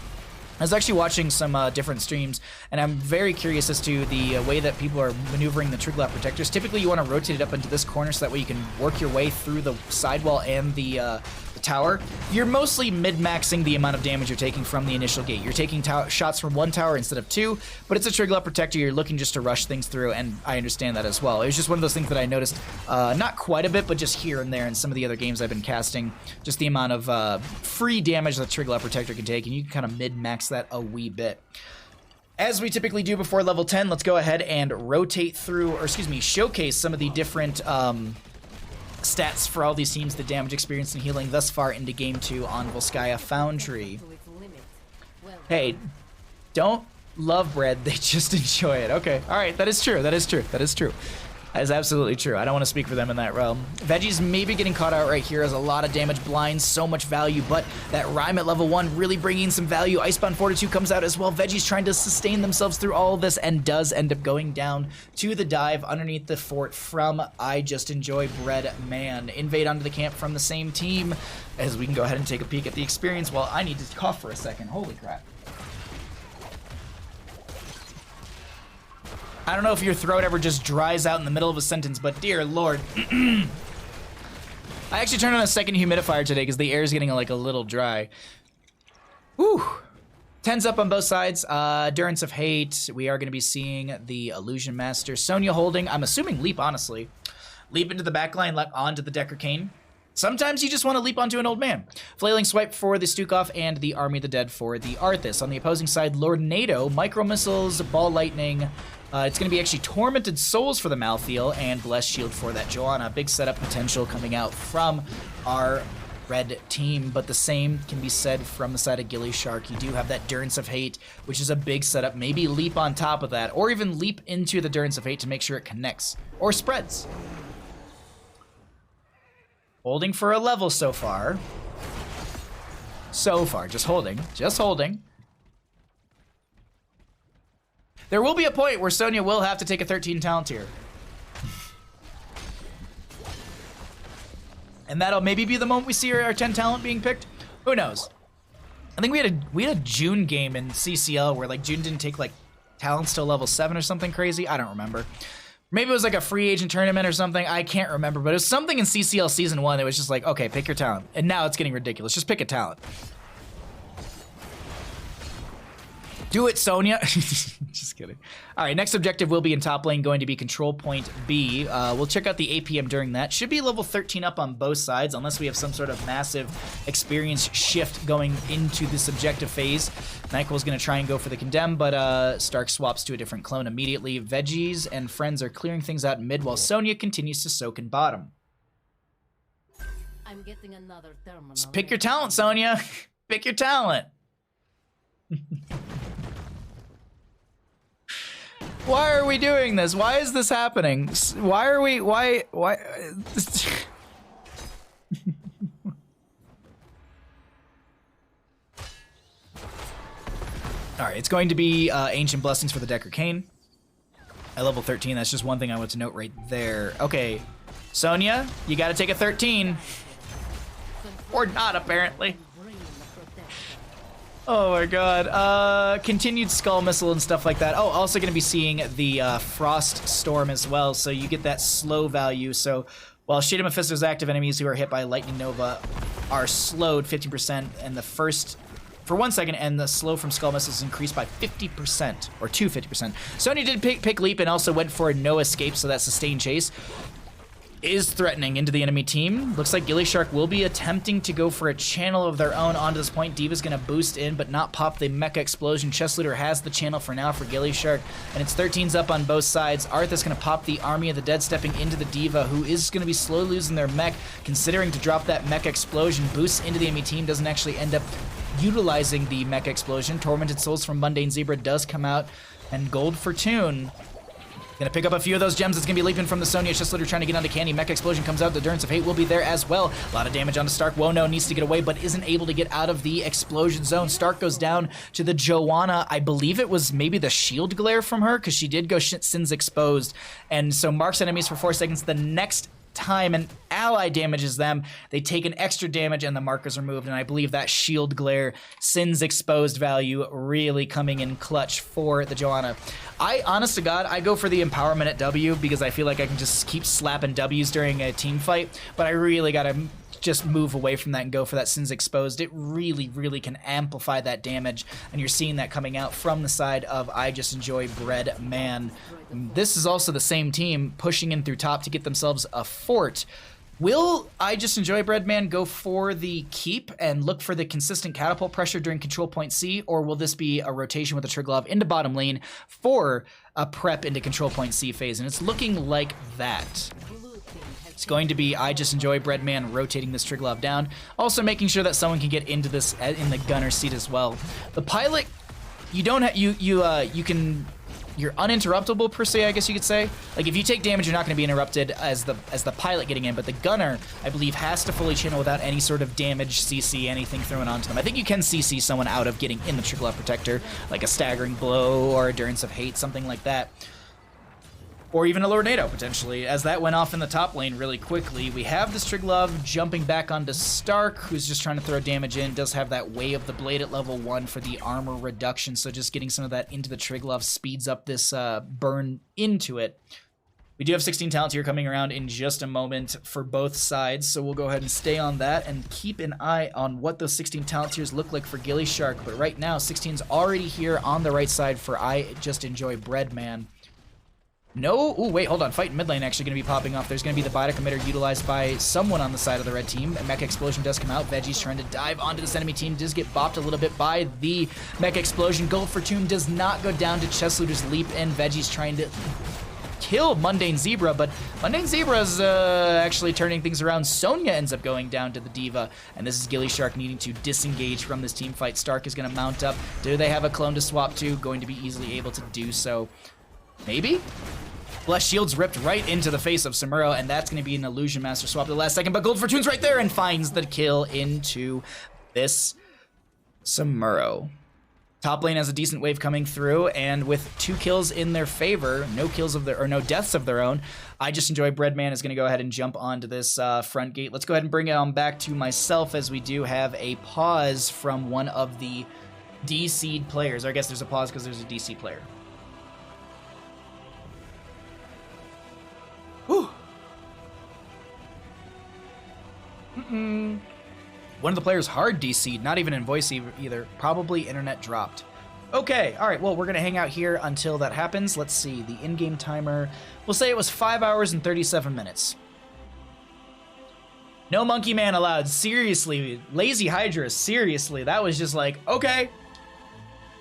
A: I was actually watching some different streams, and I'm very curious as to the way that people are maneuvering the Triglav Protectors. Typically, you want to rotate it up into this corner so that way you can work your way through the sidewall and the tower. You're mostly mid-maxing the amount of damage you're taking from the initial gate. You're taking shots from 1 tower instead of 2, but it's a Triglav Protector. You're looking just to rush things through, and I understand that as well. It was just one of those things that I noticed, not quite a bit, but just here and there in some of the other games I've been casting, just the amount of free damage that Triglav Protector can take, and you can kind of mid-max that a wee bit. As we typically do before level 10, let's go ahead and rotate through, or excuse me, showcase some of the different stats for all these teams, the damage, experience, and healing thus far into Game 2 on Volskaya Foundry. Hey, don't love bread, they just enjoy it. Okay, alright, that is true, that is true, that is true. That is absolutely true. I don't want to speak for them in that realm. Veggie's maybe getting caught out right here as a lot of damage, blinds, so much value, but that Rhyme at level 1 really bringing some value. Icebound Fortitude comes out as well. Veggie's trying to sustain themselves through all of this and does end up going down to the dive underneath the fort from I Just Enjoy Bread Man. Invade onto the camp from the same team as we can go ahead and take a peek at the experience. Well, I need to cough for a second. Holy crap. I don't know if your throat ever just dries out in the middle of a sentence, but dear lord. I actually turned on a second humidifier today because the air is getting like a little dry. Whew. 10's up on both sides. Endurance of Hate. We are going to be seeing the Illusion Master. Sonya holding, I'm assuming leap, honestly. Leap into the backline, leap onto the Decker Cane. Sometimes you just want to leap onto an old man. Flailing Swipe for the Stukov and the Army of the Dead for the Arthas. On the opposing side, Lord NATO, Micro Missiles, Ball Lightning. It's going to be actually Tormented Souls for the Malthael and Blessed Shield for that Joanna. Big setup potential coming out from our red team, but the same can be said from the side of gillyShark. You do have that Endurance of Hate, which is a big setup. Maybe leap on top of that, or even leap into the Endurance of Hate to make sure it connects, or spreads. Holding for a level so far. So far, just holding, just holding. There will be a point where Sonya will have to take a 13 talent tier. And that'll maybe be the moment we see our 10 talent being picked. Who knows? I think we had a June game in CCL where like June didn't take like talents till level 7 or something crazy. I don't remember. Maybe it was like a free agent tournament or something. I can't remember, but it was something in CCL season 1 that was just like, okay, pick your talent. And now it's getting ridiculous. Just pick a talent. Do it, Sonya. Just kidding. All right, next objective will be in top lane, going to be control point B. We'll check out the APM during that. Should be level 13 up on both sides, unless we have some sort of massive experience shift going into this objective phase. Nyquil's going to try and go for the Condemn, but Stark swaps to a different clone immediately. Veggies and friends are clearing things out in mid, while Sonya continues to soak in bottom.
C: I'm getting another terminal.
A: Just pick your talent, Sonya. Pick your talent. Why are we doing this? Why is this happening? Why are we, why? All right, it's going to be Ancient Blessings for the Decker Cane. At level 13, that's just one thing I want to note right there. Okay, Sonya, you gotta take a 13. Or not, apparently. Oh my god. Continued Skull Missile and stuff like that. Oh, also going to be seeing the Frost Storm as well, so you get that slow value. So while Shade of Mephisto's active enemies who are hit by Lightning Nova are slowed 50% and the first for 1 second, and the slow from Skull Missiles is increased by 50%, or to 50%. Sonya did pick Leap and also went for no escape, so that sustained chase is threatening into the enemy team. Looks like gillyShark will be attempting to go for a channel of their own onto this point. Diva's gonna boost in, but not pop the Mecha Explosion. Chest Looter has the channel for now for gillyShark, and it's 13's up on both sides. Arthas gonna pop the Army of the Dead, stepping into the Diva, who is gonna be slowly losing their mech, considering to drop that Mecha Explosion. Boosts into the enemy team, doesn't actually end up utilizing the Mecha Explosion. Tormented Souls from Mundane Zebra does come out, and Gold for Toon. Gonna pick up a few of those gems. It's gonna be leaping from the Sonya. Chest Looter trying to get onto Candy. Mecha Explosion comes out. The Endurance of Hate will be there as well. A lot of damage onto Stark. Wono needs to get away, but isn't able to get out of the explosion zone. Stark goes down to the Joanna. I believe it was maybe the shield glare from her, because she did go Sins Exposed. And so marks enemies for 4 seconds. The next time an ally damages them, they take an extra damage and the markers are moved, and I believe that shield glare Sins Exposed value really coming in clutch for the Joanna. Honest to God, I go for the empowerment at W because I feel like I can just keep slapping W's during a team fight, but I really gotta just move away from that and go for that Sins Exposed. It really, really can amplify that damage, and you're seeing that coming out from the side of I Just Enjoy Bread Man. This is also the same team pushing in through top to get themselves a fort. Will I Just Enjoy Bread Man go for the keep and look for the consistent catapult pressure during control point C, or will this be a rotation with the Triglav into bottom lane for a prep into control point C phase? And it's looking like that. It's going to be I Just Enjoy Breadman rotating this Triglav down. Also making sure that someone can get into this in the gunner seat as well. The pilot, you don't have, you can, you're uninterruptible per se, I guess you could say. Like if you take damage, you're not going to be interrupted as the pilot getting in, but the gunner, I believe, has to fully channel without any sort of damage, CC, anything thrown onto them. I think you can CC someone out of getting in the Triglav Protector, like a Staggering Blow or Endurance of Hate, something like that. Or even a Lornado, potentially. As that went off in the top lane really quickly, we have this Triglav jumping back onto Stark, who's just trying to throw damage in. Does have that Way of the Blade at level 1 for the armor reduction, so just getting some of that into the Triglav speeds up this burn into it. We do have 16 talents here coming around in just a moment for both sides, so we'll go ahead and stay on that and keep an eye on what those 16 talent tiers look like for gillyShark. But right now, 16's already here on the right side for I Just Enjoy Breadman. No, ooh, wait, hold on. Fight in mid lane actually going to be popping off. There's going to be the Biotic Emitter utilized by someone on the side of the red team. A Mecha Explosion does come out. Veggie's trying to dive onto this enemy team. Does get bopped a little bit by the Mecha Explosion. Gold for Tomb does not go down to Chesslooter's leap in. Veggie's trying to kill Mundane Zebra, but Mundane Zebra's actually turning things around. Sonya ends up going down to the Diva, and this is gillyShark needing to disengage from this team fight. Stark is going to mount up. Do they have a clone to swap to? Going to be easily able to do so. Maybe? Blessed Shield's ripped right into the face of Samuro, and that's going to be an Illusion Master swap at the last second, but Gold Fortune's right there and finds the kill into this Samuro. Top lane has a decent wave coming through, and with 2 kills in their favor, no deaths of their own, I Just Enjoy Breadman is going to go ahead and jump onto this front gate. Let's go ahead and bring it on back to myself, as we do have a pause from one of the DC'd players. Or I guess there's a pause because there's a DC player. Whew. One of the players hard DC'd, not even in voice either. Probably internet dropped. Okay, all right, well, we're going to hang out here until that happens. Let's see, the in-game timer, we'll say it was 5 hours and 37 minutes. No Monkey Man allowed, seriously. Lazy Hydra, seriously. That was just like, okay,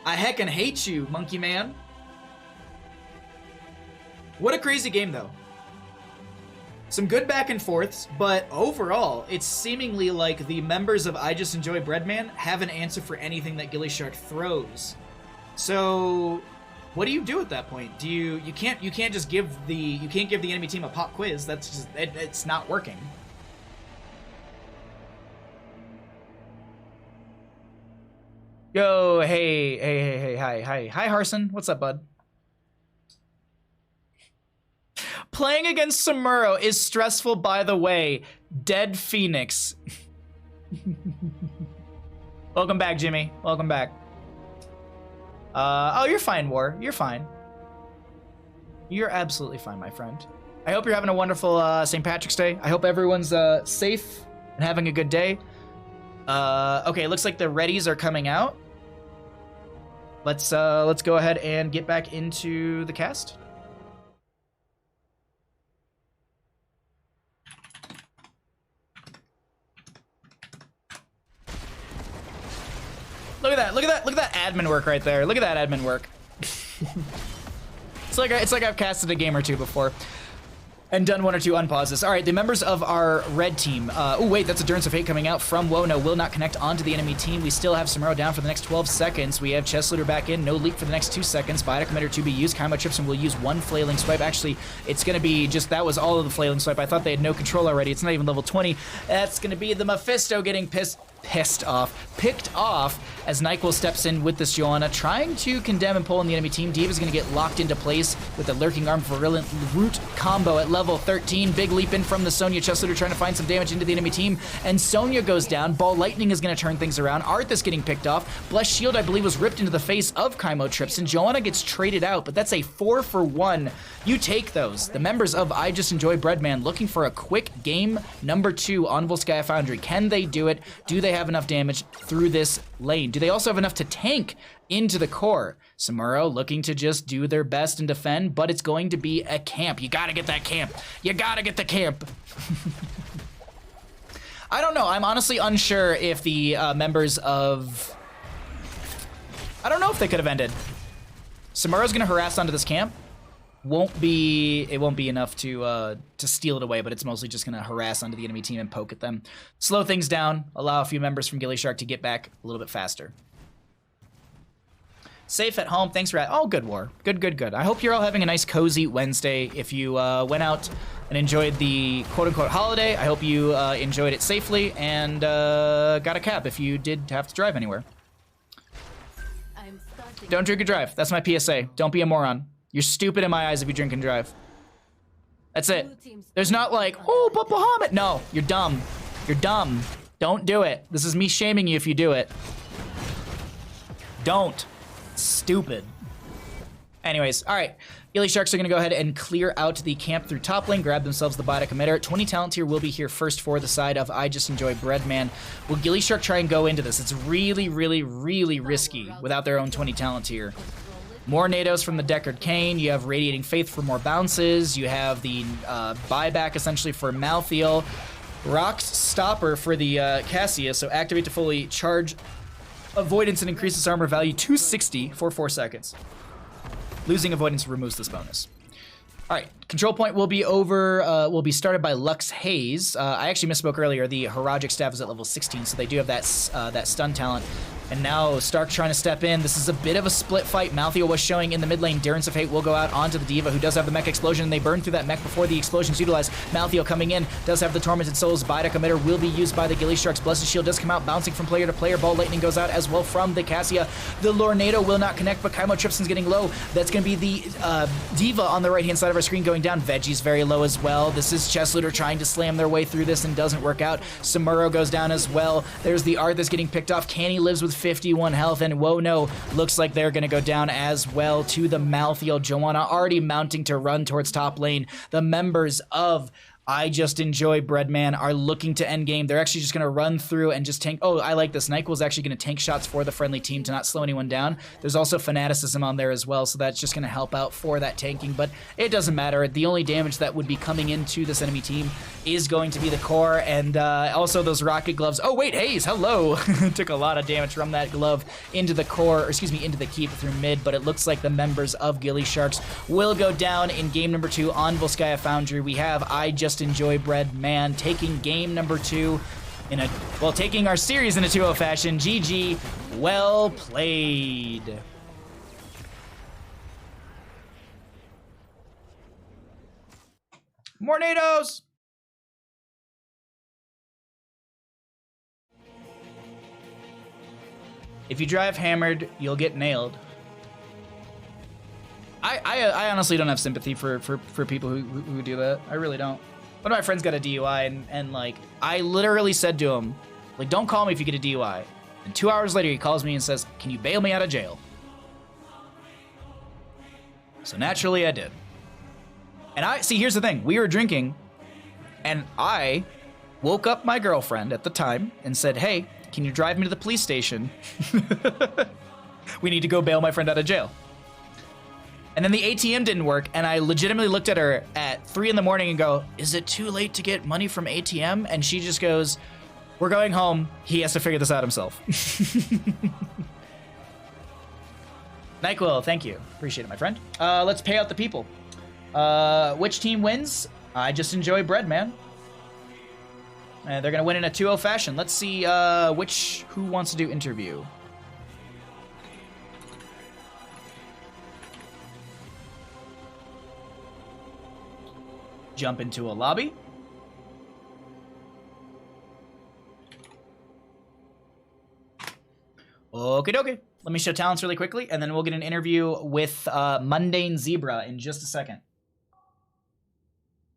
A: I heckin' hate you, Monkey Man. What a crazy game, though. Some good back and forths, but overall, it's seemingly like the members of I Just Enjoy Breadman have an answer for anything that gillyShark throws. So, what do you do at that point? Do you can't just give the enemy team a pop quiz. That's just it's not working. Yo, hey, hi Harson, what's up, bud? Playing against Samuro is stressful, by the way. Dead Phoenix. Welcome back, Jimmy. Welcome back. Oh, you're fine, War. You're fine. You're absolutely fine, my friend. I hope you're having a wonderful St. Patrick's Day. I hope everyone's safe and having a good day. Okay, it looks like the readies are coming out. Let's go ahead and get back into the cast. Look at that, look at that admin work right there. Look at that admin work. It's like I've casted a game or two before and done 1 or 2 unpauses. All right, the members of our red team. Oh wait, that's Endurance of Hate coming out from Wono. Will not connect onto the enemy team. We still have Samuro down for the next 12 seconds. We have Chesslooter back in. No leap for the next 2 seconds. Biotic Emitter to be used. Kaimo Tripson will use 1 Flailing Swipe. Actually, it's going to be just, that was all of the Flailing Swipe. I thought they had no control already. It's not even level 20. That's going to be the Mephisto getting picked off as NyQuil steps in with this Joanna, trying to condemn and pull on the enemy team. Diva's going to get locked into place with the Lurking Arm Virulent Root combo at level 13. Big leap in from the Sonya. Chesslooter trying to find some damage into the enemy team, and Sonya goes down. Ball Lightning is going to turn things around. Arthas getting picked off. Blessed Shield, I believe, was ripped into the face of Kaimo Tripson. Joanna gets traded out, but that's a 4-for-1. You take those. The members of I Just Enjoy Breadman looking for a quick game number 2 on Volskaya Foundry. Can they do it? Do they have enough damage through this lane? Do they also have enough to tank into the core? Samuro looking to just do their best and defend, but it's going to be a camp. You gotta get that camp. You gotta get the camp. I don't know. I'm honestly unsure if the members of... I don't know if they could have ended. Samuro's gonna harass onto this camp. won't be enough to steal it away, but it's mostly just going to harass onto the enemy team and poke at them. Slow things down, allow a few members from gillyShark to get back a little bit faster. Safe at home. Thanks for oh, good war. Good. I hope you're all having a nice cozy Wednesday. If you went out and enjoyed the quote-unquote holiday, I hope you enjoyed it safely and got a cab if you did have to drive anywhere. Don't drink and drive. That's my PSA. Don't be a moron. You're stupid in my eyes if you drink and drive. That's it. There's not like, oh, but Bahamut. No, you're dumb. You're dumb. Don't do it. This is me shaming you if you do it. Don't. Stupid. Anyways, all right. gillySharks are going to go ahead and clear out the camp through top lane, grab themselves the Biotic emitter. 20 talent tier will be here first for the side of I Just Enjoy Breadman. Will gillyShark try and go into this? It's really risky without their own 20 talent tier. More NATOs from the Deckard Cain. You have Radiating Faith for more bounces. You have the buyback essentially for Malthael. Rock's Stopper for the Cassia, so activate to fully charge Avoidance and increases armor value 260 for 4 seconds. Losing Avoidance removes this bonus. All right, control point will be will be started by Lux Haze. I actually misspoke earlier. The Herogic Staff is at level 16, so they do have that stun talent. And now Stark trying to step in. This is a bit of a split fight. Malthael was showing in the mid lane. Durance of Hate will go out onto the D.Va, who does have the mech explosion. They burn through that mech before the explosion's utilized. Malthael coming in, does have the Tormented Souls. Biotic emitter will be used by the gillySharks. Blessed Shield does come out, bouncing from player to player. Ball Lightning goes out as well from the Cassia. The Lornado will not connect, but Kaimo Tripson's getting low. That's going to be the D.Va on the right-hand side of our screen going down. Veggie's very low as well. This is Chesslooter trying to slam their way through this and doesn't work out. Samuro goes down as well. There's the Art that's getting picked off. Canny lives with 51 health. And Whoa No looks like they're going to go down as well to the Malthael. Joanna already mounting to run towards top lane. The members of I Just Enjoy Breadman are looking to end game. They're actually just going to run through and just tank. Oh, I like this. NyQuil's actually going to tank shots for the friendly team to not slow anyone down. There's also Fanaticism on there as well, so that's just going to help out for that tanking, but it doesn't matter. The only damage that would be coming into this enemy team is going to be the core, and also those rocket gloves. Oh, wait, Haze, hello. Took a lot of damage from that glove into the core, or excuse me, into the keep through mid, but it looks like the members of gillySharks will go down in game number 2 on Volskaya Foundry. We have I Just Enjoy Breadman taking game number 2 in taking our series in a 2-0 fashion. GG, well played. More NATOs. If you drive hammered, you'll get nailed. I honestly don't have sympathy for people who do that. I really don't. One of my friends got a DUI, and like, I literally said to him, like, don't call me if you get a DUI. And 2 hours later, he calls me and says, can you bail me out of jail? So naturally, I did. And see, here's the thing. We were drinking, and I woke up my girlfriend at the time and said, hey, can you drive me to the police station? We need to go bail my friend out of jail. And then the ATM didn't work, and I legitimately looked at her at 3 in the morning and go, is it too late to get money from ATM? And she just goes, we're going home. He has to figure this out himself. NyQuil, thank you. Appreciate it, my friend. Let's pay out the people. Which team wins? I Just Enjoy Breadman. They're going to win in a 2-0 fashion. Let's see who wants to do interview. Jump into a lobby. Okie dokie. Let me show talents really quickly, and then we'll get an interview with Mundane Zebra in just a second.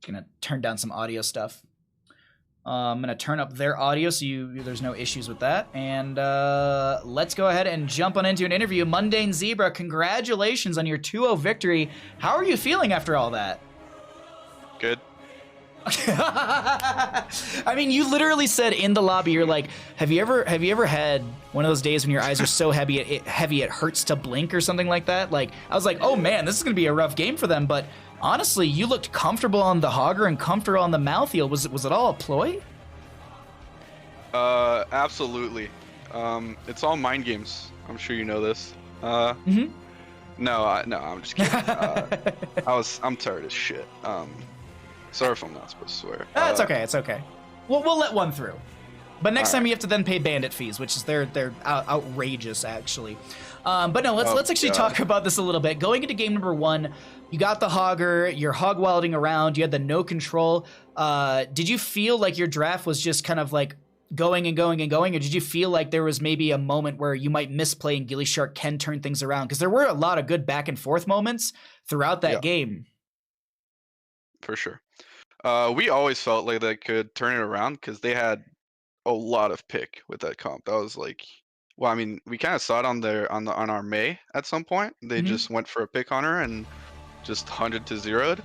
A: Just gonna turn down some audio stuff. I'm gonna turn up their audio so there's no issues with that. And let's go ahead and jump on into an interview. Mundane Zebra, congratulations on your 2-0 victory. How are you feeling after all that?
C: Good.
A: I mean, you literally said in the lobby, you're like, have you ever had one of those days when your eyes are so heavy it hurts to blink or something like that? Like, I was like, oh man, this is gonna be a rough game for them. But honestly, you looked comfortable on the Hogger and comfortable on the Malthael. Was it all a ploy?
C: Absolutely. It's all mind games. I'm sure you know this. No, I'm just kidding. I'm tired as shit. Sorry if I'm not supposed to swear.
A: It's okay. It's okay. We'll let one through. But next time you have to then pay bandit fees, which is they're outrageous actually. But no, let's actually talk about this a little bit. Going into game number 1, you got the Hogger, you're hog wilding around, you had the no control. Did you feel like your draft was just kind of like going and going and going, or did you feel like there was maybe a moment where you might misplay and gillyShark can turn things around? Because there were a lot of good back and forth moments throughout that game.
C: For sure. We always felt like they could turn it around because they had a lot of pick with that comp. That was like, well, I mean, we kind of saw it on our May at some point. They just went for a pick on her and just 100 to 0'd.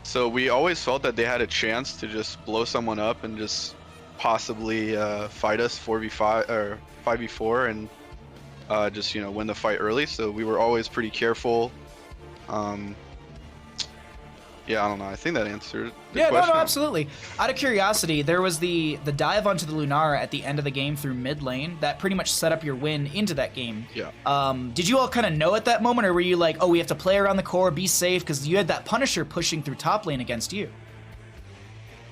C: So we always felt that they had a chance to just blow someone up and just possibly fight us 4v5 or 5v4 and just win the fight early. So we were always pretty careful. Yeah, I don't know. I think that answered the question.
A: No, absolutely. Out of curiosity, there was the dive onto the Lunara at the end of the game through mid lane that pretty much set up your win into that game.
C: Yeah.
A: Did you all kind of know at that moment, or were you like, oh, we have to play around the core, be safe, because you had that Punisher pushing through top lane against you?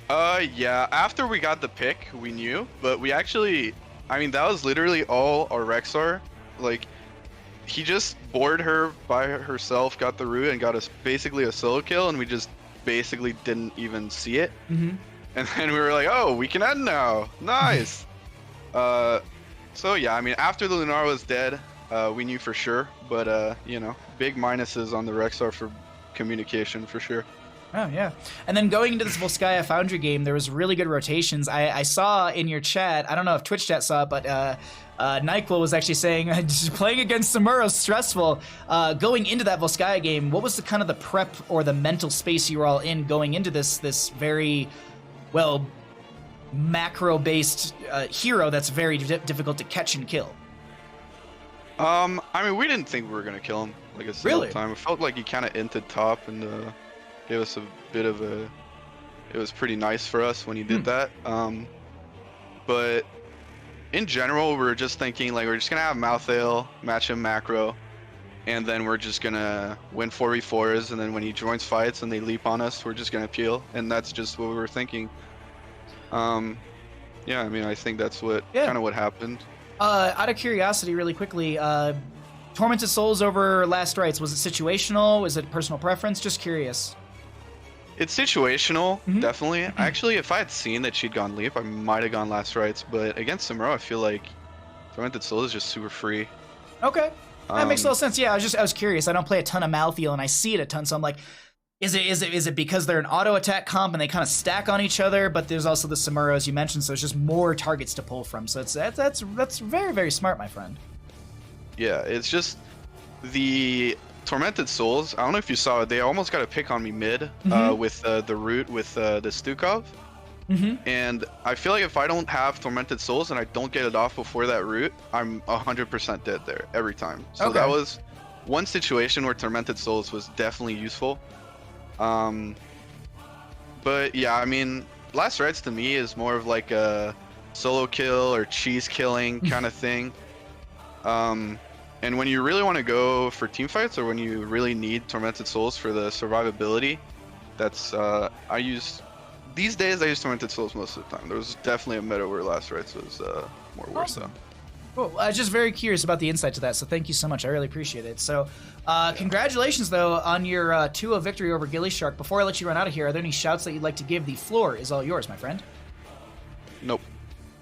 C: Yeah. After we got the pick, we knew, but we actually, I mean, that was literally all our Rexar. Like, he just bored her by herself, got the root, and got us basically a solo kill, and we just basically didn't even see it. And then we were like, oh, we can end now. Nice. So yeah, I mean, after the Lunar was dead, we knew for sure, but big minuses on the Rexar for communication for sure.
A: Oh, yeah. And then going into this Volskaya Foundry game, there was really good rotations. I saw in your chat, I don't know if Twitch chat saw it, but Nyquil was actually saying, playing against Samuro is stressful. Going into that Volskaya game, what was the kind of the prep or the mental space you were all in going into this very, well, macro-based hero that's very difficult to catch and kill?
C: I mean, we didn't think we were going to kill him like a single time. It felt like he kind of entered top and gave us a bit of a... It was pretty nice for us when he did that. But in general, we were just thinking, like, we're just going to have Malthael, match him macro, and then we're just going to win 4v4s, and then when he joins fights and they leap on us, we're just going to peel, and that's just what we were thinking. Yeah, I mean, I think that's what kind of what happened.
A: Out of curiosity, really quickly, Tormented Souls over Last Rites, was it situational? Was it personal preference? Just curious.
C: It's situational, definitely. Actually, if I had seen that she'd gone Leap, I might have gone Last Rites, but against Samuro, I feel like Tormented Soul is just super free.
A: Okay. That makes a little sense. Yeah, I was curious. I don't play a ton of Malthael, and I see it a ton, so I'm like, is it because they're an auto attack comp and they kind of stack on each other, but there's also the Samuro, as you mentioned, so it's just more targets to pull from. So that's very, very smart, my friend.
C: Yeah, it's just the Tormented Souls, I don't know if you saw it, they almost got a pick on me mid with the root with the Stukov. And I feel like if I don't have Tormented Souls and I don't get it off before that root, I'm 100% dead there every time. So that was one situation where Tormented Souls was definitely useful. But yeah, I mean, Last Rites to me is more of like a solo kill or cheese killing kind of thing. And when you really want to go for team fights, or when you really need Tormented Souls for the survivability, that's these days I use Tormented Souls most of the time. There was definitely a meta where Last Rites was more worse though.
A: Cool. I was just very curious about the insight to that, so thank you so much. I really appreciate it. So, congratulations though on your 2-0 victory over gillyShark. Before I let you run out of here, are there any shouts that you'd like to give? The floor is all yours, my friend.
C: Nope.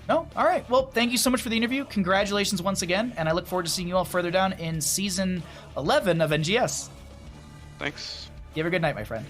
A: No? All right. Well, thank you so much for the interview. Congratulations once again, and I look forward to seeing you all further down in Season 11 of NGS.
C: Thanks.
A: You have a good night, my friend.